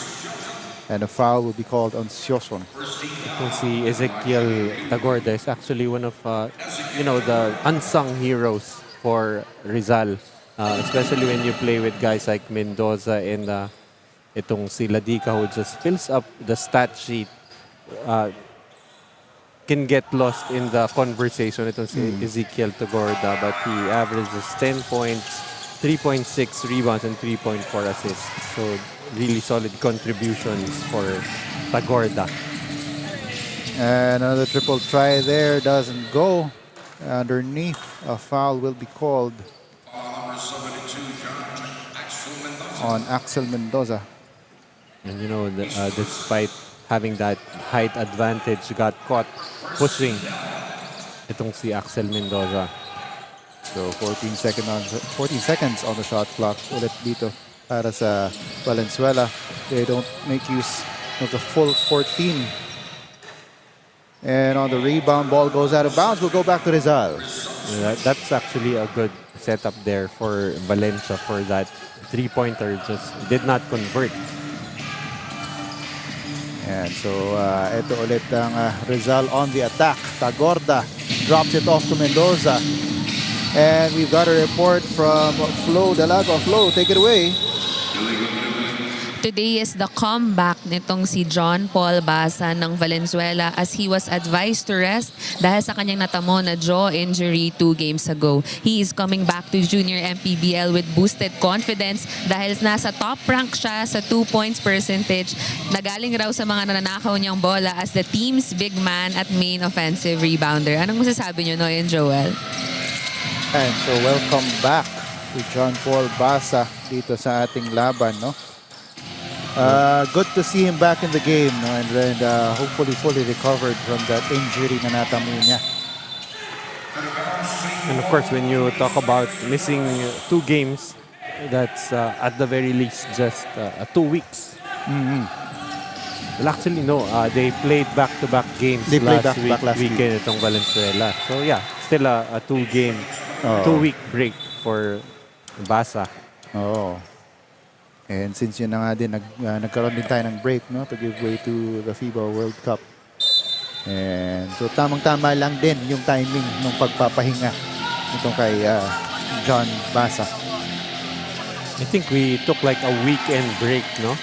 And a foul will be called on Sioson. Itong si Ezekiel Tagorda is actually one of, the unsung heroes for Rizal. Especially when you play with guys like Mendoza and itong si Ladica who just fills up the stat sheet. Can get lost in the conversation. Itong si Ezekiel Tagorda, but he averages 10 points, 3.6 rebounds, and 3.4 assists. So really solid contributions for Tagorda. And another triple try there doesn't go. Underneath, a foul will be called on Axel Mendoza. And despite having that height advantage, got caught pushing itong si Axel Mendoza. So 14 seconds on the shot clock ulit dito para sa Valenzuela. They don't make use of the full 14. And on the rebound, ball goes out of bounds. We'll go back to Rizal. That's actually a good setup there for Valencia for that three-pointer. Just did not convert. And so ito ulit ang Rizal on the attack. Tagorda drops it off to Mendoza. And we've got a report from Flo Dalago. Flo, take it away. Today is the comeback nitong si John Paul Basa ng Valenzuela as he was advised to rest dahil sa kanyang natamo na jaw injury 2 games ago. He is coming back to junior MPBL with boosted confidence dahil nasa top rank siya sa 2 points percentage. Nagaling raw sa mga nananakaw niyang bola as the team's big man at main offensive rebounder. Anong masasabi niyo, Noy and Joel? And so welcome back to John Paul Basa dito sa ating laban, no? Good to see him back in the game, no? And then hopefully fully recovered from that injury na natamo niya. And of course, when you talk about missing 2 games, that's at the very least just 2 weeks. Well, actually, no. They played back-to-back games last weekend itong Valenzuela. So yeah, still a 2-game, 2-week break for Basa. Oh. And since yun na nga din, nagkaroon din tayo ng break, no, to give way to the FIBA World Cup. And so tamang-tama lang din yung timing ng pagpapahinga itong kay John Basa. I think we took like a weekend break, no?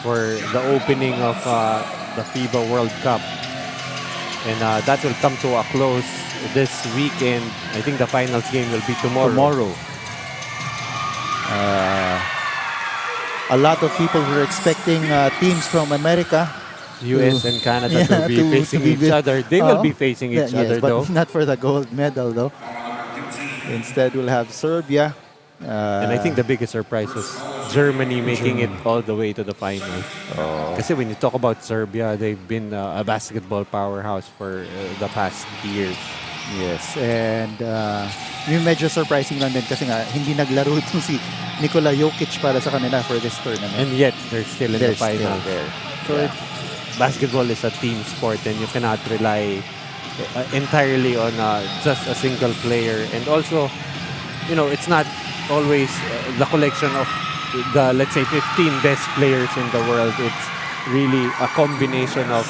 For the opening of the FIBA World Cup. And that will come to a close this weekend. I think the finals game will be tomorrow. A lot of people were expecting teams from America, US and Canada to be facing each other. They will be facing each other, but though. not for the gold medal, though. Instead, we'll have Serbia. And I think the biggest surprise was Germany making it all the way to the finals. Kasi when you talk about Serbia, they've been a basketball powerhouse for the past years. Yes, and yung medyo surprising lang din kasi nga hindi naglaro itong si Nikola Jokic para sa kanila for this tournament. And yet, they're still in the final. So basketball is a team sport and you cannot rely entirely on just a single player. And also, it's not always the collection of the, let's say, 15 best players in the world. It's really a combination of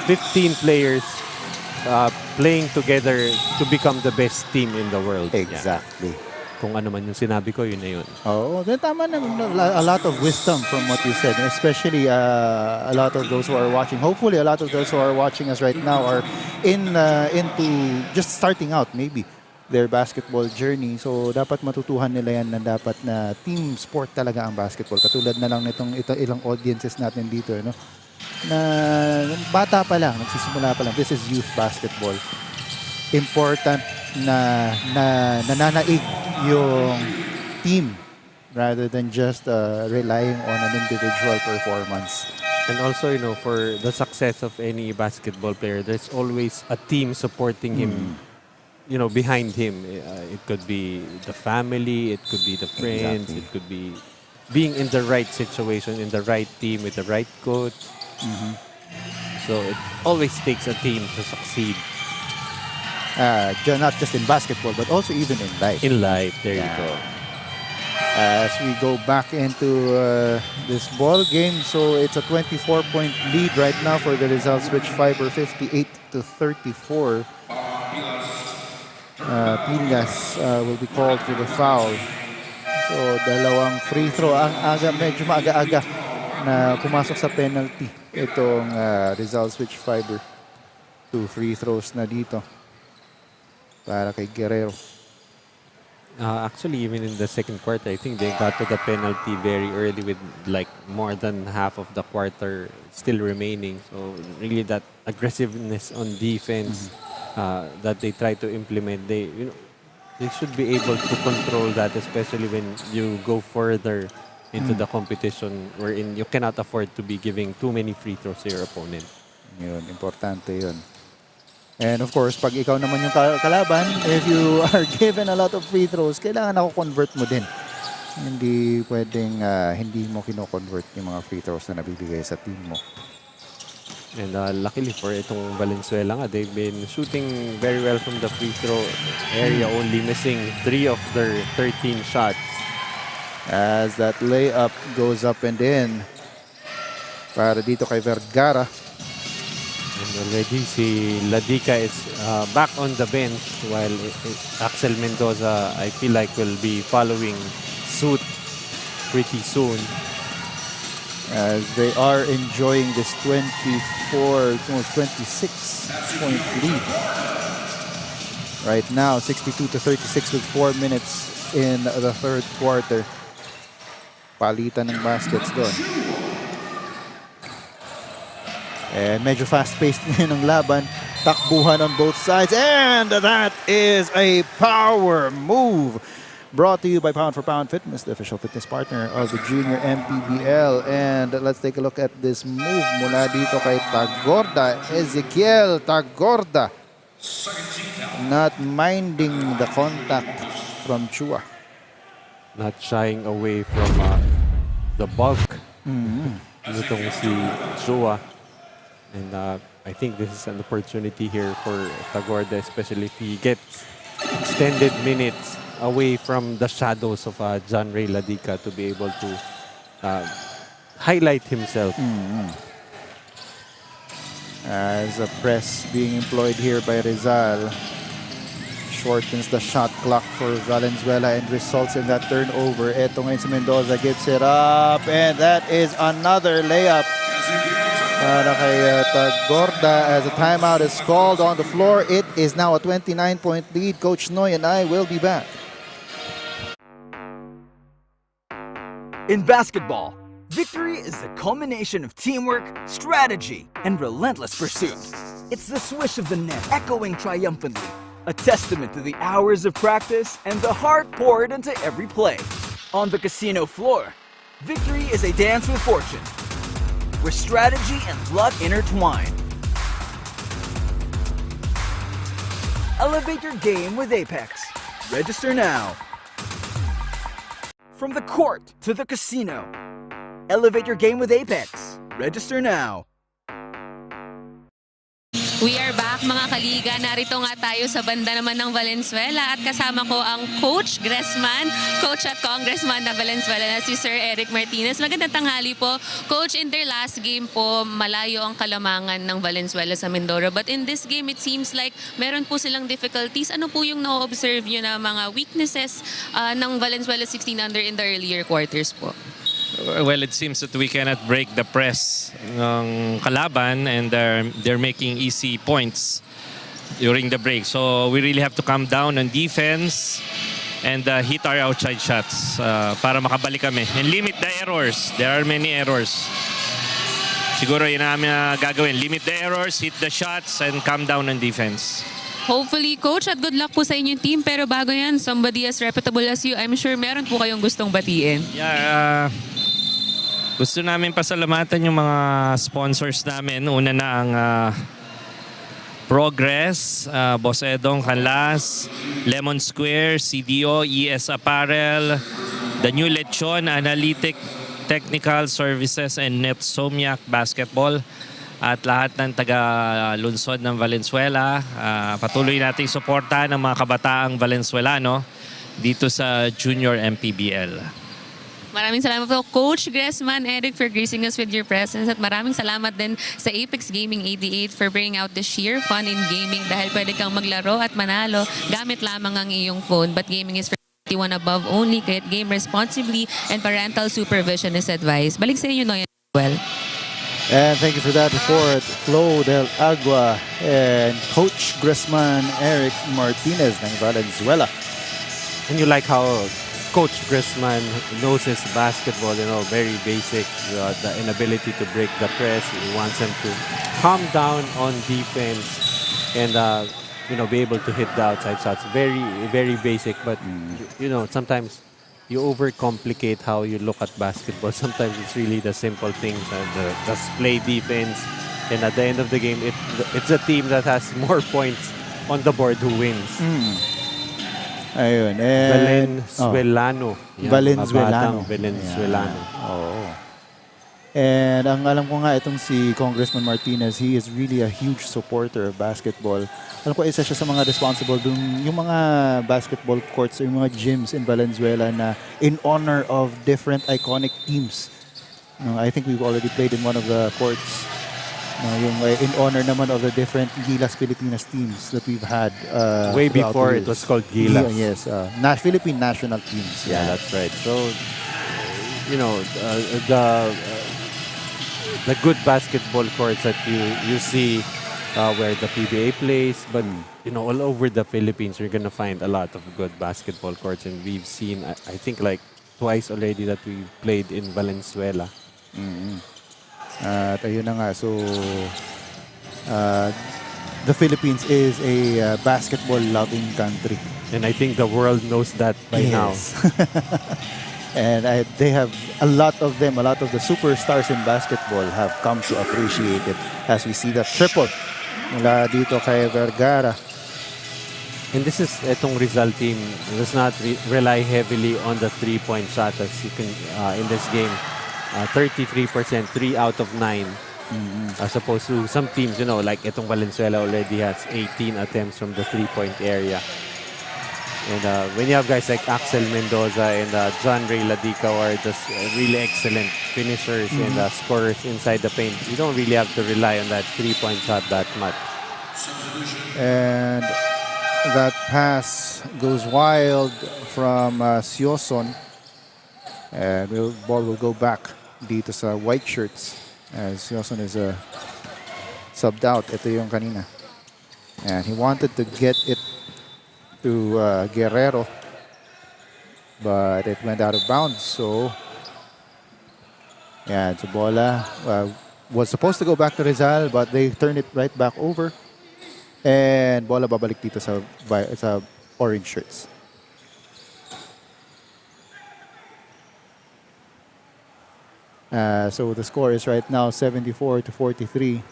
15 players playing together to become the best team in the world. Exactly. Kung ano man yung sinabi ko, yun na yun. Then tama na. A lot of wisdom from what you said. Especially a lot of those who are watching. Hopefully, a lot of those who are watching us right now are into just starting out, maybe, their basketball journey. So, dapat matutuhan nila yan na dapat na team sport talaga ang basketball. Katulad na lang nitong ilang audiences natin dito, no? Na bata pa lang, nagsisimula pa lang. This is youth basketball. Important na nananaig yung team rather than just relying on an individual performance. And also, for the success of any basketball player, there's always a team supporting him, behind him. It could be the family, it could be the friends, it could be being in the right situation, in the right team, with the right coach. So it always takes a team to succeed. Not just in basketball, but also even in life. In life, there you go. as we go back into this ball game. So it's a 24-point lead right now for the Rizal Switch Fiber, 58-34. Pilas will be called for the foul. So dalawang free throw. Medyo maaga-aga na pumasok sa penalty itong Rizal Switch Fiber. 2 free throws na dito para kay Guerrero. Actually, even in the second quarter, I think they got to the penalty very early with like more than half of the quarter still remaining. So really that aggressiveness on defense that they try to implement, they should be able to control that, especially when you go further into the competition wherein you cannot afford to be giving too many free throws to your opponent. Yun, importante yun. And of course, pag ikaw naman yung kalaban, if you are given a lot of free throws, kailangan ako convert mo din. Hindi pwedeng hindi mo kino-convert yung mga free throws na nabibigay sa team mo. And luckily for itong Valenzuela, they've been shooting very well from the free throw area, only missing 3 of their 13 shots. As that layup goes up and in para dito kay Vergara. And already si Ladica is back on the bench while Axel Mendoza, I feel like, will be following suit pretty soon. As they are enjoying this 26-point lead. Right now, 62-36 with 4 minutes in the third quarter. Palitan ng baskets doon. And medyo fast-paced ngayon ang laban. Takbuhan on both sides. And that is a power move. Brought to you by Pound for Pound Fitness, the official fitness partner of the Junior MPBL. And let's take a look at this move mula dito kay Tagorda. Ezekiel Tagorda. Not minding the contact from Chua. Not shying away from the bulk. Itong si Chua. And I think this is an opportunity here for Tagorda, especially if he gets extended minutes away from the shadows of John Ray Ladica to be able to highlight himself. As a press being employed here by Rizal. Shortens the shot clock for Valenzuela and results in that turnover. Eto ngayon si Mendoza gets it up. And that is another layup para kay Tagorda as a timeout is called on the floor. It is now a 29-point lead. Coach Noy and I will be back. In basketball, victory is the culmination of teamwork, strategy, and relentless pursuit. It's the swish of the net echoing triumphantly, a testament to the hours of practice and the heart poured into every play. On the casino floor, victory is a dance with fortune, where strategy and luck intertwine. Elevate your game with Apex. Register now. From the court to the casino, elevate your game with Apex. Register now. We are back mga kaliga. Narito nga tayo sa banda naman ng Valenzuela at kasama ko ang Coach Gressman, Coach at Congressman na Valenzuela na si Sir Eric Martinez. Magandang tanghali po. Coach, in their last game po, malayo ang kalamangan ng Valenzuela sa Mindoro. But in this game, it seems like meron po silang difficulties. Ano po yung na-observe nyo na mga weaknesses ng Valenzuela 16 under in the earlier quarters po? Well, it seems that we cannot break the press ng kalaban and they're making easy points during the break. So we really have to calm down on defense and hit our outside shots para makabalik kami. And limit the errors. There are many errors. Siguro yun namin gagawin. Limit the errors, hit the shots, and calm down on defense. Hopefully, Coach, at good luck po sa inyong team. Pero bago yan, somebody as reputable as you, I'm sure meron po kayong gustong batiin. Yeah, gusto namin pasalamatan yung mga sponsors namin. Una na ang Progress, Boss Edong Canlas, Lemon Square, CDO, ES Apparel, The New Lechon, Analytic Technical Services, and Netsomiac Basketball. At lahat ng taga-lunsod ng Valenzuela. Patuloy nating suportahan ng mga kabataang Valenzuelano dito sa Junior MPBL. Maraming salamat po, Coach Gressman, Eric, for gracing us with your presence. At maraming salamat din sa Apex Gaming 88 for bringing out the sheer fun in gaming dahil pwede kang maglaro at manalo gamit lamang ang iyong phone. But gaming is for 21 above only, kaya game responsibly and parental supervision is advised. Balik sa inyo, Noy. Well. And thank you for that report, Flo Del Agua and Coach Gressman Eric Martinez ng Valenzuela. And you like how Coach Gressman knows his basketball, very basic, the inability to break the press. He wants them to calm down on defense and, be able to hit the outside shots. Very, very basic, but, sometimes you overcomplicate how you look at basketball. Sometimes it's really the simple things, just play defense. And at the end of the game, it's a team that has more points on the board who wins. Ayun. And, Valenzuelano. Valenzuelano. Valenzuelano. Oo. And ang alam ko nga itong si Congressman Martinez, he is really a huge supporter of basketball. Alam ko isa siya sa mga responsible dun yung mga basketball courts or yung mga gyms in Valenzuela na in honor of different iconic teams. I think we've already played in one of the courts. Yung in honor naman of the different Gilas Pilipinas teams that we've had. Way before it was called Gilas. Yes, Philippine national teams. Yeah, that's right. So, the good basketball courts that you see where the PBA plays, but all over the Philippines, you're gonna find a lot of good basketball courts, and we've seen, I think, like twice already that we played in Valenzuela. At ayun na nga, so the Philippines is a basketball-loving country. And I think the world knows that by now. And they have a lot of the superstars in basketball have come to appreciate it as we see that triple mula dito kay Vergara. And this is itong Rizal team does not rely heavily on the three-point shot as you can in this game. 33%, 3 out of 9. As opposed to some teams, like itong Valenzuela already has 18 attempts from the three-point area. And when you have guys like Axel Mendoza and John Ray Ladica are just really excellent finishers and scorers inside the paint, you don't really have to rely on that three-point shot that much. And that pass goes wild from Sioson. And ball will go back dito sa white shirts as Sioson is subbed out. Ito yung kanina. And he wanted to get it to Guerrero, but it went out of bounds. So, yeah, Bola was supposed to go back to Rizal, but they turned it right back over. And Bola babalik dito sa orange shirts. So the score is right now 74-43.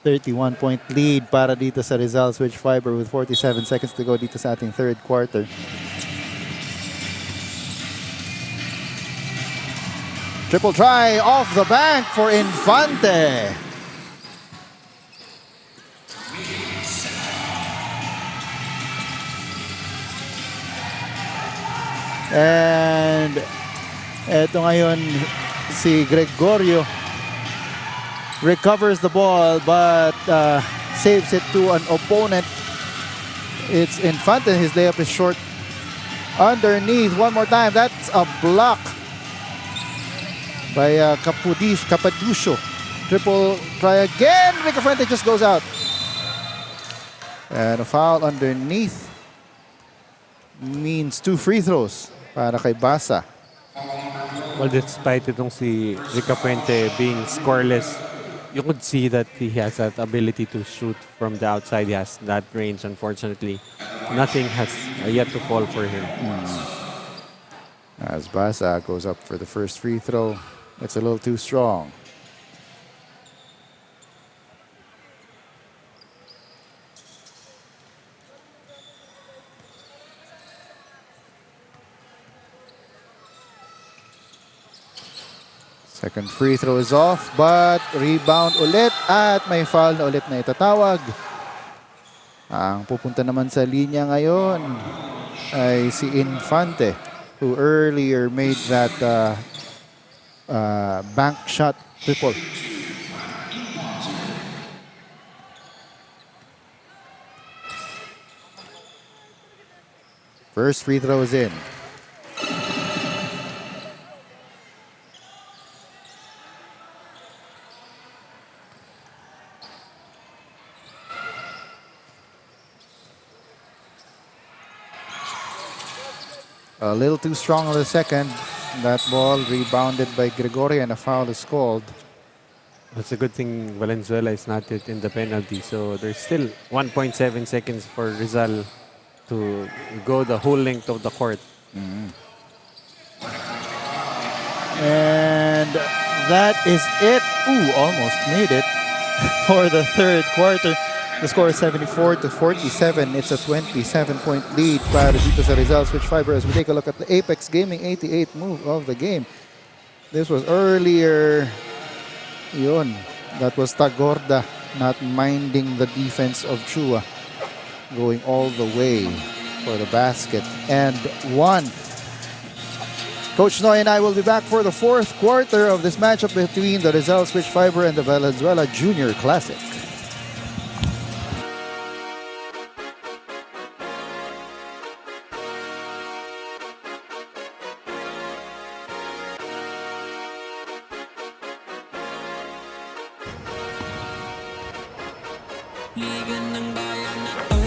31-point lead para dito sa Rizal Switch Fiber with 47 seconds to go dito sa ating third quarter. Triple try off the bank for Infante. And eto ngayon si Gregorio recovers the ball but saves it to an opponent. It's Infante. His layup is short. Underneath one more time. That's a block by Capaduscio. Triple try again. Rico Fuente just goes out. And a foul underneath means 2 free throws para kay Basa. Well, despite itong si Rico Fuente being scoreless, you could see that he has that ability to shoot from the outside. He has that range. Unfortunately, nothing has yet to fall for him. As Basa goes up for the first free throw, it's a little too strong. Second free throw is off, but rebound ulit at may foul na ulit na itatawag. Ang pupunta naman sa linya ngayon ay si Infante. who earlier made that bank shot triple. First free throw is in. A little too strong on the second. That ball rebounded by Gregorio and a foul is called. That's a good thing Valenzuela is not yet in the penalty. So there's still 1.7 seconds for Rizal to go the whole length of the court. And that is it. Ooh, almost made it for the third quarter. The score is 74-47. It's a 27-point lead para dito sa Rizal Switch Fiber as we take a look at the Apex Gaming 88 move of the game. This was earlier. Yun. That was Tagorda not minding the defense of Chua. Going all the way for the basket. And one. Coach Noy and I will be back for the fourth quarter of this matchup between the Rizal Switch Fiber and the Valenzuela Junior Classic. Liga ng bayan na to,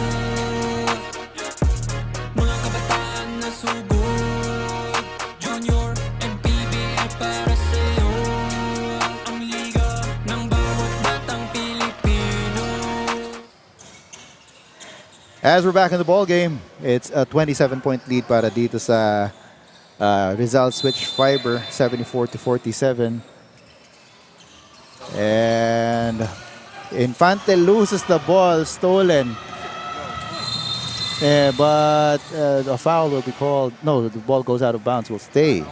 mga kabataan na sugod, Junior, MPBL para sa'yo, ang liga ng bawat batang Pilipino. As we're back in the ball game, it's a 27-point lead para dito sa Rizal Switch Fiber, 74-47. And Infante loses the ball, stolen. But a foul will be called. No, the ball goes out of bounds. Will stay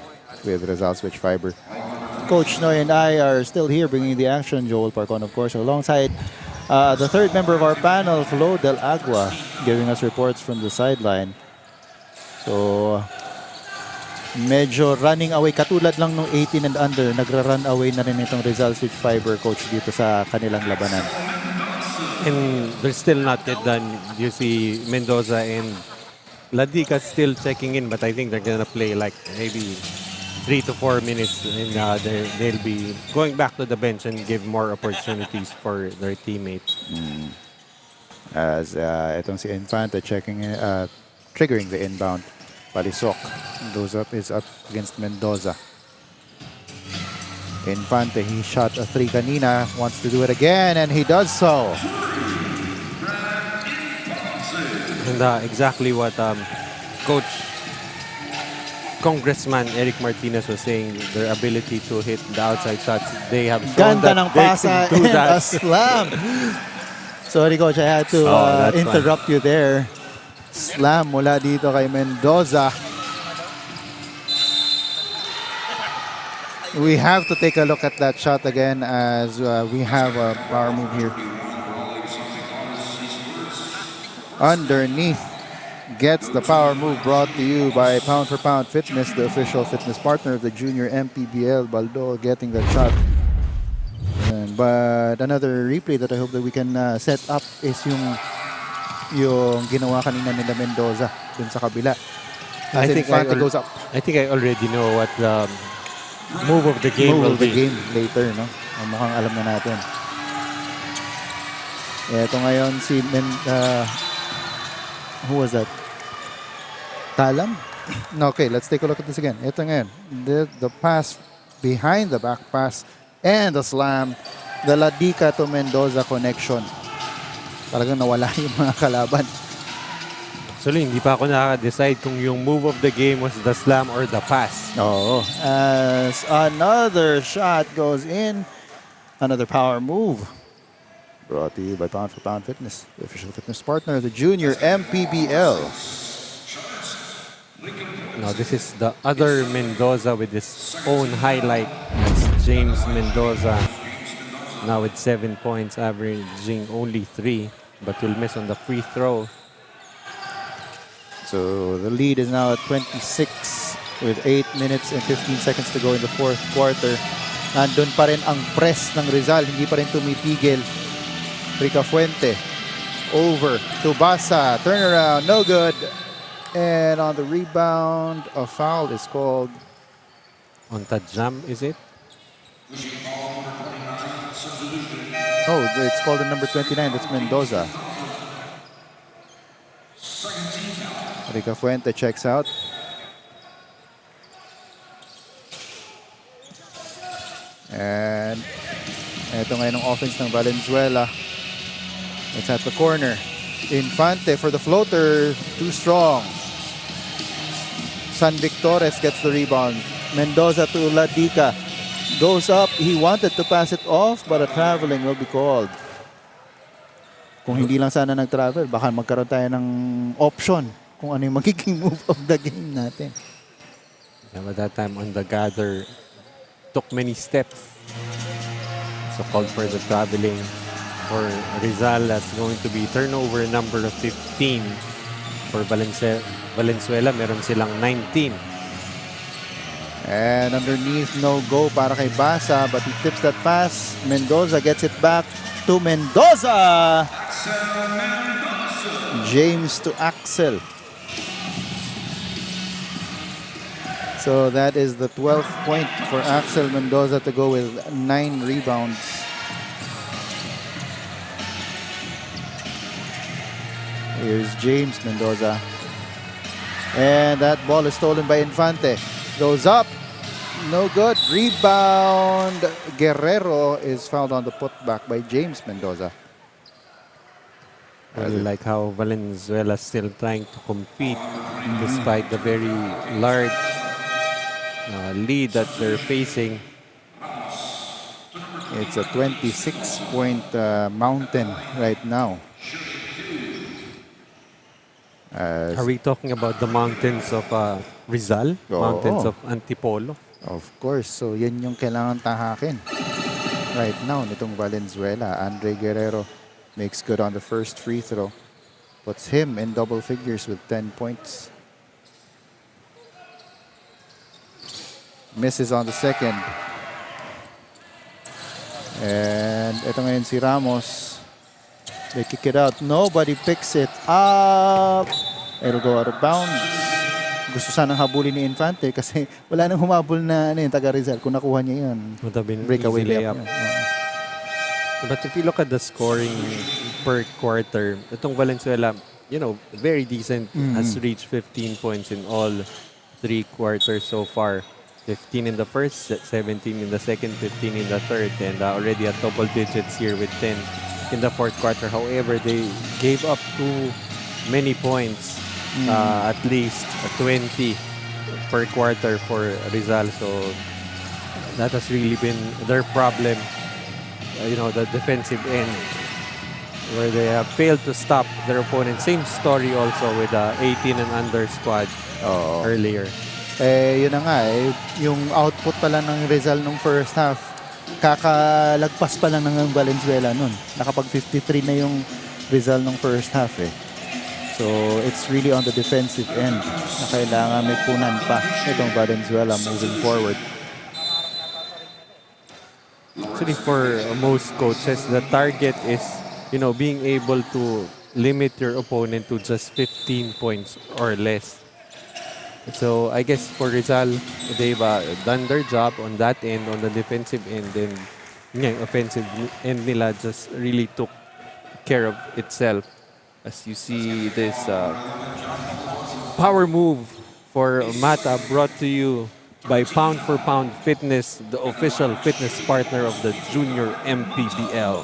with Rizal Switch Fiber. Coach Noy and I are still here bringing the action. Joel Parcon, of course, alongside the third member of our panel, Flo Del Agua, giving us reports from the sideline. So, medyo running away. Katulad lang nung 18 and under, nagra-run away na rin itong Rizal Switch Fiber, coach, dito sa kanilang labanan. And they're still not yet done. You see Mendoza and Ladica still checking in, but I think they're gonna play like maybe 3 to 4 minutes, and they'll be going back to the bench and give more opportunities for their teammates. As itong si Infante checking, triggering the inbound. Palisok is up against Mendoza. Infante, he shot a 3 kanina, wants to do it again, and he does so. And exactly what Coach Congressman Eric Martinez was saying, their ability to hit the outside shots. They have shown Ganda that ng they pasa can do and that. a slam. Sorry, Coach, I had to that's interrupt you there. Slam mula dito kay Mendoza. We have to take a look at that shot again as we have a power move here. Underneath gets the power move brought to you by Pound for Pound Fitness, the official fitness partner of the junior MPBL. Baldo getting that shot. But another replay that I hope that we can set up is yung ginawa kanina nila Mendoza dun sa kabila. I think Infante goes up. I think I already know what the move of the game will be. Game later, no? Mukhang alam na natin. Ito ngayon si who was that? Talam? No, okay, let's take a look at this again. Ito ngayon. The pass behind the back pass and the slam. The Ladica to Mendoza connection. Talagang nawala yung mga kalaban. Actually, hindi pa ako nakaka-decide kung yung move of the game was the slam or the pass. Oo. As another shot goes in. Another power move. Brought to you by Pound for Pound Fitness, the official fitness partner of the junior MPBL. No, this is the other Mendoza with his own highlight. That's James Mendoza. Now with 7 points, averaging only 3, but will miss on the free throw. So the lead is now at 26 with 8 minutes and 15 seconds to go in the fourth quarter. Nandun pa rin ang press ng Rizal. Hindi pa rin tumitigil. Ricafuente over to Basa. Turnaround, no good. And on the rebound, a foul is called. On Tajam, is it? Oh, it's called the number 29. That's Mendoza. Ricafuente checks out. And ito ngayon ang offense ng Valenzuela. It's at the corner. Infante for the floater. Too strong. San Victores gets the rebound. Mendoza to Ladica. Goes up. He wanted to pass it off, but a traveling will be called. Kung hindi lang sana nag-travel, baka magkaroon tayo ng option kung ano yung magiging move of the game natin. Yeah, but that time on the gather, took many steps. So called for the traveling for Rizal. That's going to be turnover number 15 for Valenzuela. Meron silang 19. And underneath, no go para kay Basa, but he tips that pass. Mendoza gets it back to Mendoza. James to Axel. So that is the 12th point for Axel Mendoza to go with 9 rebounds. Here's James Mendoza. And that ball is stolen by Infante. Goes up. No good. Rebound. Guerrero is fouled on the putback by James Mendoza. I really like how Valenzuela still trying to compete despite the very large lead that they're facing. It's a 26-point mountain right now. Are we talking about the mountains of Rizal? Mountains of Antipolo? Of course. So yan yung kailangan tahakin right now nitong Valenzuela. Andre Guerrero makes good on the first free throw. Puts him in double figures with 10 points. Misses on the second. And ito ngayon si Ramos. They kick it out. Nobody picks it up. It'll go out of bounds. Gusto sanang habulin ni Infante kasi wala nang humabol na taga Rizal. Kung nakuha niya yun, Would have been breakaway easy layup. But if you look at the scoring per quarter, itong Valenzuela, very decent, has reached 15 points in all 3 quarters so far. 15 in the first, 17 in the second, 15 in the third, and already at double digits here with 10 in the fourth quarter. However, they gave up too many points, at least 20 per quarter for Rizal. So that has really been their problem. The defensive end, where they have failed to stop their opponent. Same story also with the 18 and under squad earlier. Yun na nga yung output pala ng Rizal nung first half, kakalagpas pa lang ng Valenzuela nun. Nakapag 53 na yung Rizal nung first half So it's really on the defensive end na kailangan may punan pa itong Valenzuela moving forward. Actually, for most coaches, the target is, being able to limit your opponent to just 15 points or less. So I guess for Rizal, they've done their job on that end, on the defensive end, and offensive end nila just really took care of itself. As you see this power move for Mata, brought to you by Pound for Pound Fitness, the official fitness partner of the Junior MPBL.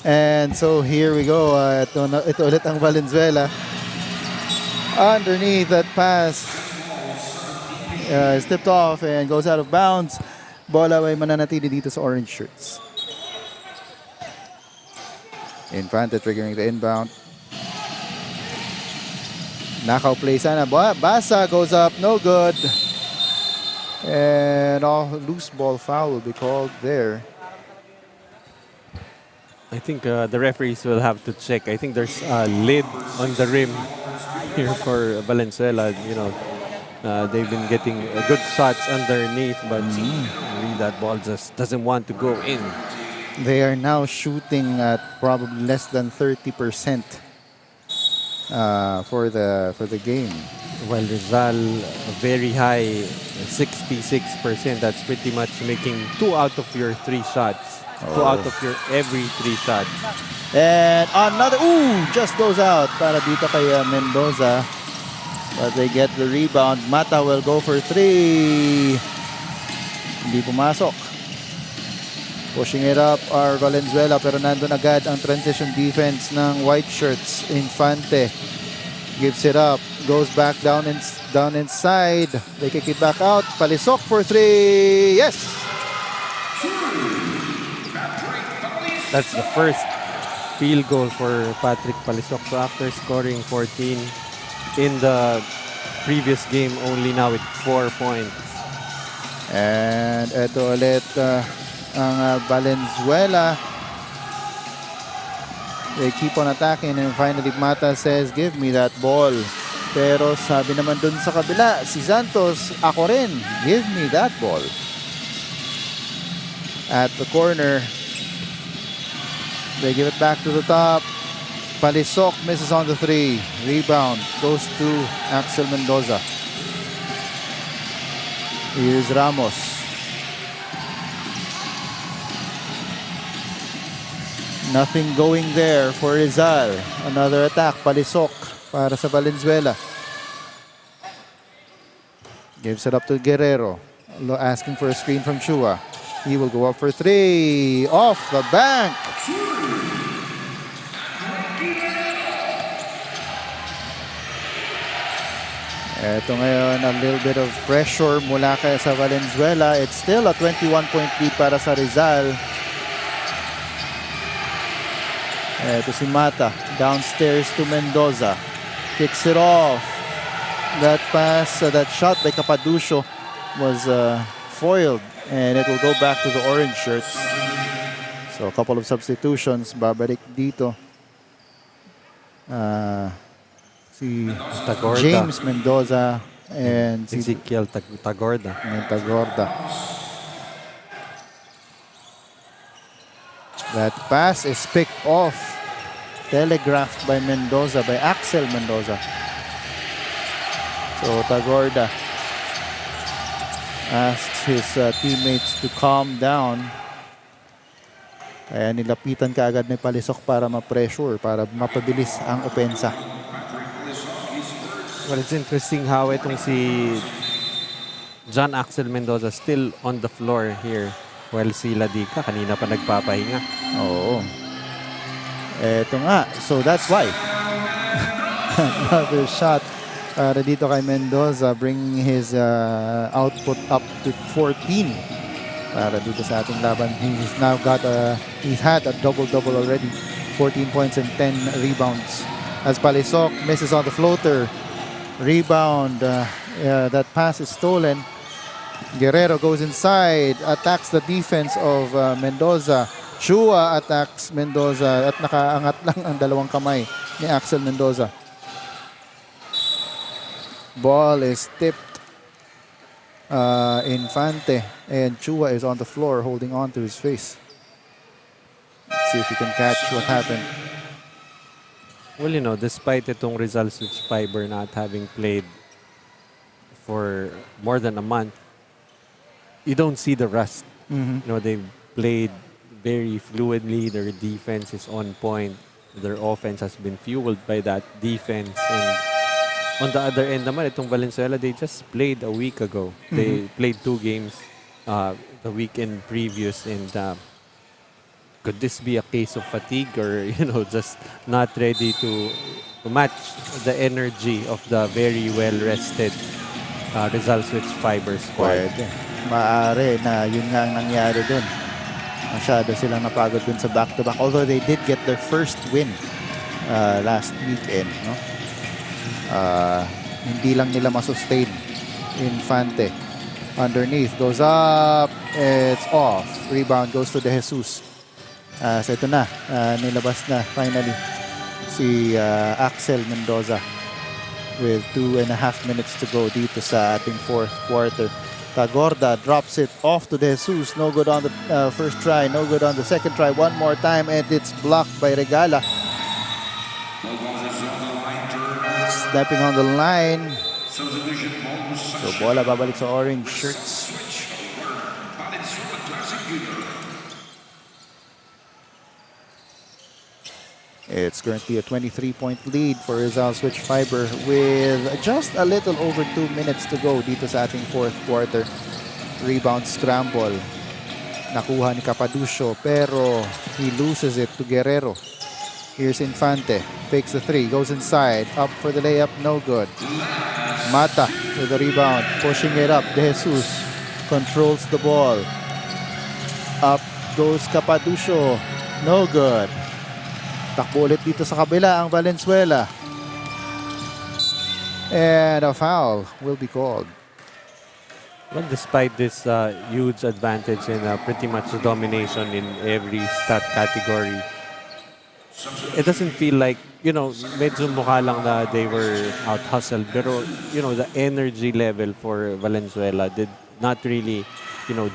And so here we go. Ito ulit ang Valenzuela. Underneath that pass. Stepped off and goes out of bounds. Bola ay mananatili dito sa orange shirts. Infante triggering the inbound. Nakaw play sana. Basa goes up. No good. And loose ball foul will be called there. I think the referees will have to check. I think there's a lid on the rim here for Valenzuela. They've been getting good shots underneath, but really that ball just doesn't want to go in. They are now shooting at probably less than 30% for the game. While Rizal, very high, 66%. That's pretty much making 2 out of your 3 shots. 2 out of your every 3 shots. And another, just goes out para dito kay Mendoza. But they get the rebound. Mata will go for 3. Hindi pumasok. Pushing it up are Valenzuela, pero nandun agad ang transition defense ng white shirts. Infante gives it up, goes back down inside. They kick it back out. Palisok for 3. Yes! That's the first field goal for Patrick Palisok. So after scoring 14 in the previous game, only now with 4 points. And eto ulit ang Valenzuela. They keep on attacking and finally Mata says, give me that ball. Pero sabi naman dun sa kabila, si Santos, ako rin, give me that ball. At the corner, they give it back to the top. Palisok misses on the 3. Rebound goes to Axel Mendoza. Here's Ramos. Nothing going there for Rizal. Another attack. Palisok para sa Valenzuela. Gives it up to Guerrero. Asking for a screen from Chua. He will go up for 3. Off the bank. Ito ngayon, a little bit of pressure mula kay sa Valenzuela. It's still a 21-point lead para sa Rizal. Ito si Mata, downstairs to Mendoza. Kicks it off. That pass, that shot by Capaducio was foiled. And it will go back to the orange shirts. So a couple of substitutions. Babalik dito. Si Tagorda. James Mendoza and si Ezekiel Tagorda. Tagorda. That pass is picked off, telegraphed by Mendoza, by Axel Mendoza. So Tagorda asks his teammates to calm down. Kaya nilapitan kaagad ni Palisok para ma-pressure, para mapabilis ang opensa. Well, it's interesting how itong si John Axel Mendoza still on the floor here. Well, si Ladika kanina pa nagpapahinga. Oo. Eto nga. So that's why. Another shot para dito kay Mendoza, bringing his output up to 14 para dito sa ating laban. He's now got he's had a double-double already. 14 points and 10 rebounds. As Palisok misses on the floater. Rebound. That pass is stolen. Guerrero goes inside, attacks the defense of Mendoza. Chua attacks Mendoza at nakaangat lang ang dalawang kamay ni Axel Mendoza. Ball is tipped. Infante and Chua is on the floor holding on to his face. Let's see if he can catch what happened. Well, despite itong Rizal Switch Fiber not having played for more than a month, you don't see the rust. They've played very fluidly. Their defense is on point. Their offense has been fueled by that defense. And on the other end naman, itong Valenzuela, they just played a week ago. They played 2 games the weekend previous. And could this be a case of fatigue or, just not ready to match the energy of the very well-rested Rizal Switch Fiber squad? Pwede. Maaari na yun nga ang nangyari dun. Masyado silang napagod dun sa back-to-back. Although they did get their first win last weekend. No? Hindi lang nila masustain. Infante. Underneath. Goes up. It's off. Rebound goes to De Jesus. So ito na, nilabas na finally si Axel Mendoza with 2.5 minutes to go dito sa ating fourth quarter. Tagorda drops it off to De Jesus. No good on the first try, no good on the second try. One more time and it's blocked by Regala. Stepping on the line. So bola babalik sa orange shirts. It's currently a 23-point lead for Rizal Switch Fiber with just a little over 2 minutes to go dito sa ating fourth quarter. Rebound scramble. Nakuha ni Capaducio pero he loses it to Guerrero. Here's Infante. Fakes the three. Goes inside. Up for the layup. No good. Mata with the rebound. Pushing it up. De Jesus controls the ball. Up goes Capaducio. No good. Takbo ulit dito sa kabila ang Valenzuela. And a foul will be called. Well, despite this huge advantage and pretty much domination in every stat category, it doesn't feel like, medyo mukha lang na they were out-hustled. Pero, the energy level for Valenzuela did not really,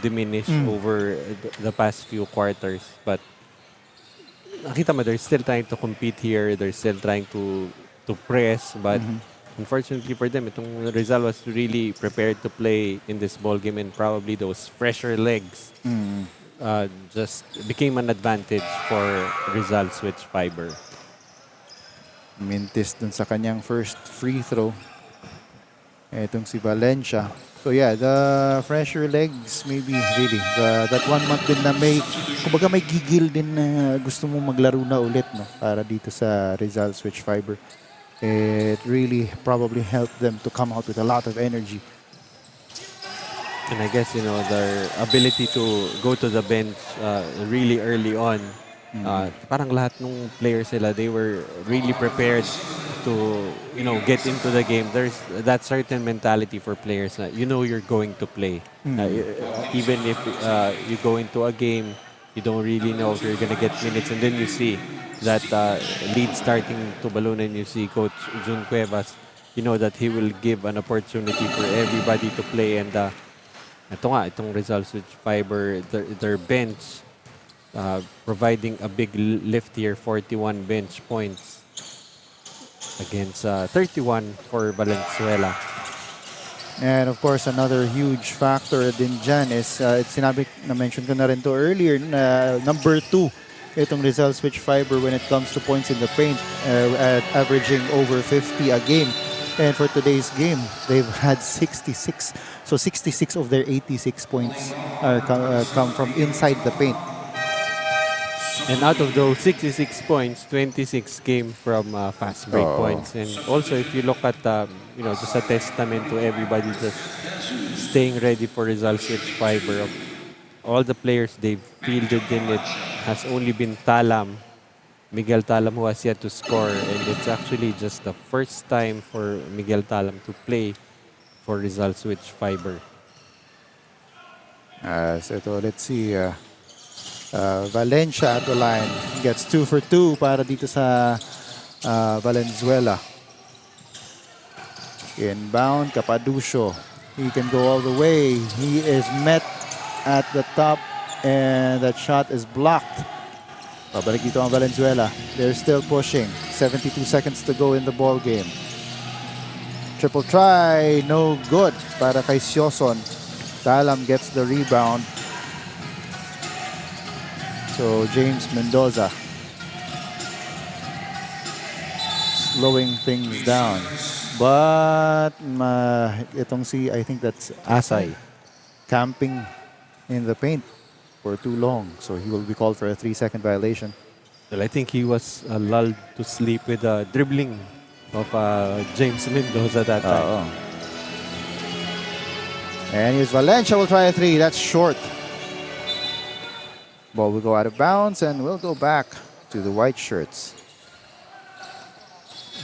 diminish over the past few quarters. But nakita mo, they're still trying to compete here. They're still trying to press. But unfortunately for them, itong Rizal was really prepared to play in this ball game, and probably those fresher legs just became an advantage for Rizal Switch Fiber. Mintis dun sa kanyang first free throw. Etong si Valencia. So yeah, the fresher legs maybe really. That 1 month din na kumbaga may gigil din na gusto mo maglaro na ulit, no? Para dito sa Rizal Switch Fiber. It really probably helped them to come out with a lot of energy. And I guess, their ability to go to the bench really early on, parang lahat ng players sila, they were really prepared to, get into the game. There's that certain mentality for players na you're going to play. Even if you go into a game, you don't really know if you're gonna get minutes, and then you see that lead starting to balloon and you see Coach Jun Cuevas, that he will give an opportunity for everybody to play. And itong Rizal Switch Fiber, their bench providing a big lift here, 41 bench points against 31 for Valenzuela. And of course, another huge factor din dyan is, na-mention ko na rin to earlier, number 2, itong Rizal Switch Fiber when it comes to points in the paint, at averaging over 50 a game. And for today's game, they've had 66. So 66 of their 86 points come from inside the paint. And out of those 66 points, 26 came from fast break points. And also, if you look at, just a testament to everybody just staying ready for Rizal Switch Fiber. Of all the players they've fielded in it, has only been Miguel Talam, who has yet to score. And it's actually just the first time for Miguel Talam to play for Rizal Switch Fiber. So let's see. Valencia at the line gets 2 for 2 para dito sa Valenzuela. Inbound, Capaducio. He can go all the way. He is met at the top and that shot is blocked. Pabalik dito ang Valenzuela. They're still pushing. 72 seconds to go in the ball game. Triple try, no good para kay Sioson. Talam gets the rebound. So James Mendoza slowing things down. But I think that's Asay camping in the paint for too long. So he will be called for a 3-second violation. Well, I think he was lulled to sleep with the dribbling of James Mendoza that time. And here's Valencia will try a 3. That's short. Ball will go out of bounds and we'll go back to the white shirts.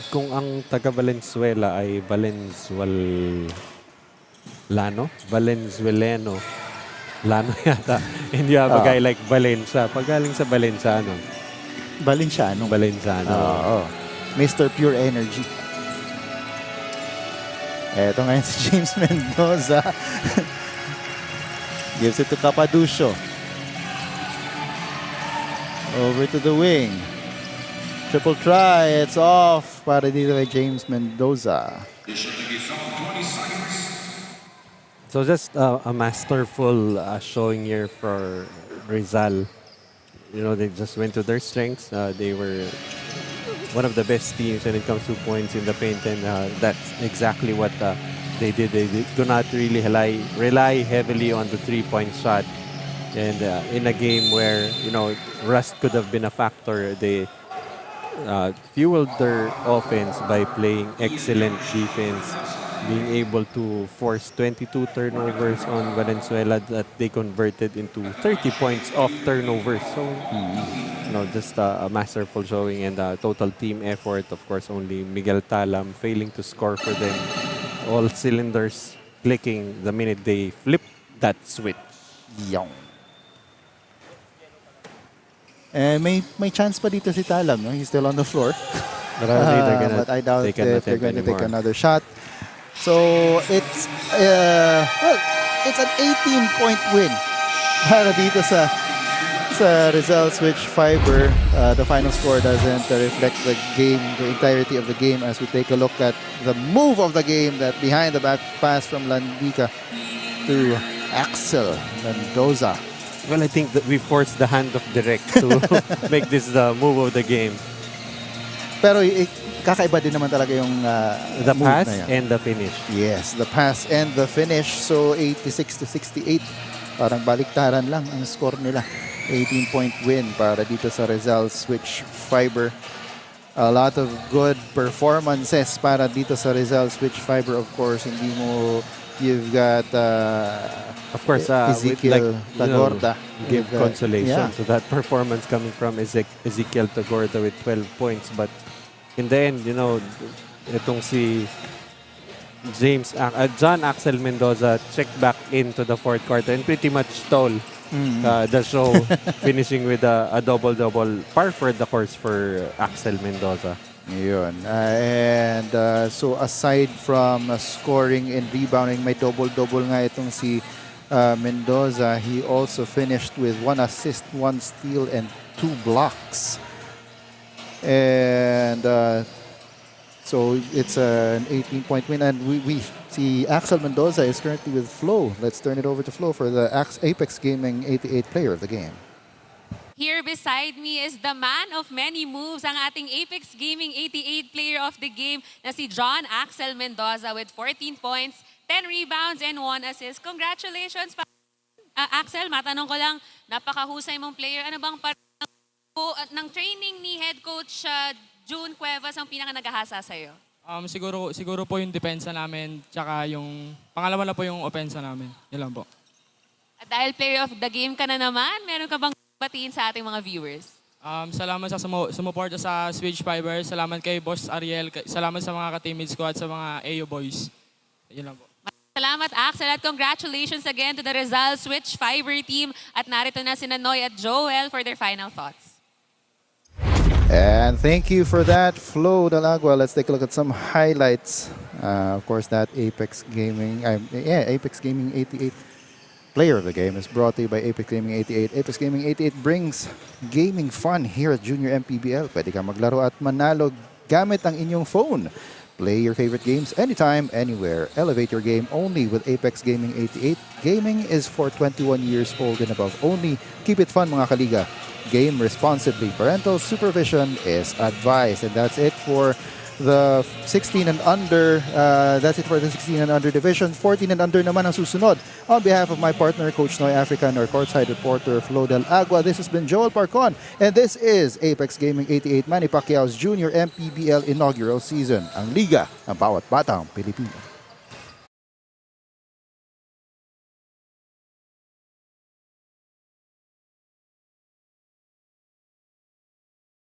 Kung ang taga Valenzuela ay Valenzuelano, Lano yata. And you have a guy like Valencia. Pag galing sa Valenciano. Valenciano. Valenciano. Oo. Mr. Pure Energy. Eto ngayon si James Mendoza. Gives it to Capaducio. Over to the wing. Triple try. It's off para dito kay James Mendoza. So just a masterful showing here for Rizal. You know, they just went to their strengths. They were one of the best teams when it comes to points in the paint, and that's exactly what they did. They do not really rely heavily on the three-point shot. And in a game where, you know, rust could have been a factor, they fueled their offense by playing excellent defense, being able to force 22 turnovers on Valenzuela that they converted into 30 points off turnovers. So, you know, just a masterful showing and a total team effort. Of course, only Miguel Talam failing to score for them. All cylinders clicking the minute they flip that switch. Yung. And may chance pa dito si Talam, no? He's still on the floor. But But I doubt if they're going to take another shot. So it's it's an 18-point win para dito sa Rizal Switch Fiber. The final score doesn't reflect the game, the entirety of the game, as we take a look at the move of the game, that behind the back pass from Landica to Axel Mendoza. Well, I think that we forced the hand of Direct to make this the move of the game. Pero kakaiba din naman talaga yung The move pass na yan. and the finish. Yes, the pass and the finish. So 86-68. Parang baliktaran lang ang score nila. 18-point win para dito sa Rizal Switch Fiber. A lot of good performances para dito sa Rizal Switch Fiber. Of course, hindi mo, you've got Of course, Ezekiel Tagorda. Give consolation. Yeah. So that performance coming from Ezekiel Tagorda with 12 points. But in the end, you know, itong si John Axel Mendoza checked back into the fourth quarter and pretty much stole the show, finishing with a double-double, par for the course for Axel Mendoza. Yun. So aside from scoring and rebounding, may double-double nga itong si Mendoza. He also finished with 1 assist, 1 steal, and 2 blocks. And so it's an 18-point win. And we see Axel Mendoza is currently with Flo. Let's turn it over to Flo for the Apex Gaming 88 player of the game. Here beside me is the man of many moves, ang ating Apex Gaming 88 player of the game na si John Axel Mendoza with 14 points, 10 rebounds, and 1 assist. Congratulations, Axel. Matanong ko lang, napakahusay mong player. Ano bang ng training ni head coach June Cuevas ang pinaka-nagahasa sa'yo? Siguro po yung depensa namin, tsaka yung pangalawa na po yung opensa namin. Yun lang po. At dahil player of the game ka na naman, meron ka bang batiin sa ating mga viewers? Salamat sa sumuporta sa Switch Fiber. Salamat kay Boss Ariel. Salamat sa mga ka-teammates ko at sa mga AO boys. Yun lang po. Salamat, Axel, at congratulations again to the Rizal Switch Fiber team. At narito na sina Noy at Joel for their final thoughts. And thank you for that, Flo Dalagua. Let's take a look at some highlights. Of course, that Apex Gaming 88 player of the game is brought to you by Apex Gaming 88. Apex Gaming 88 brings gaming fun here at Junior MPBL. Pwede ka maglaro at manalo gamit ang inyong phone. Play your favorite games anytime, anywhere. Elevate your game only with Apex Gaming 88. Gaming is for 21 years old and above only. Keep it fun, mga kaliga. Game responsibly. Parental supervision is advised. And that's it for the 16 and under. That's it for the 16 and under division. 14 and under naman ang susunod. On behalf of my partner, Coach Noy Africa, and our courtside reporter, Flo Del Agua, this has been Joel Parcon. And this is Apex Gaming 88, Manny Pacquiao's Junior MPBL inaugural season. Ang liga ng bawat batang Pilipino.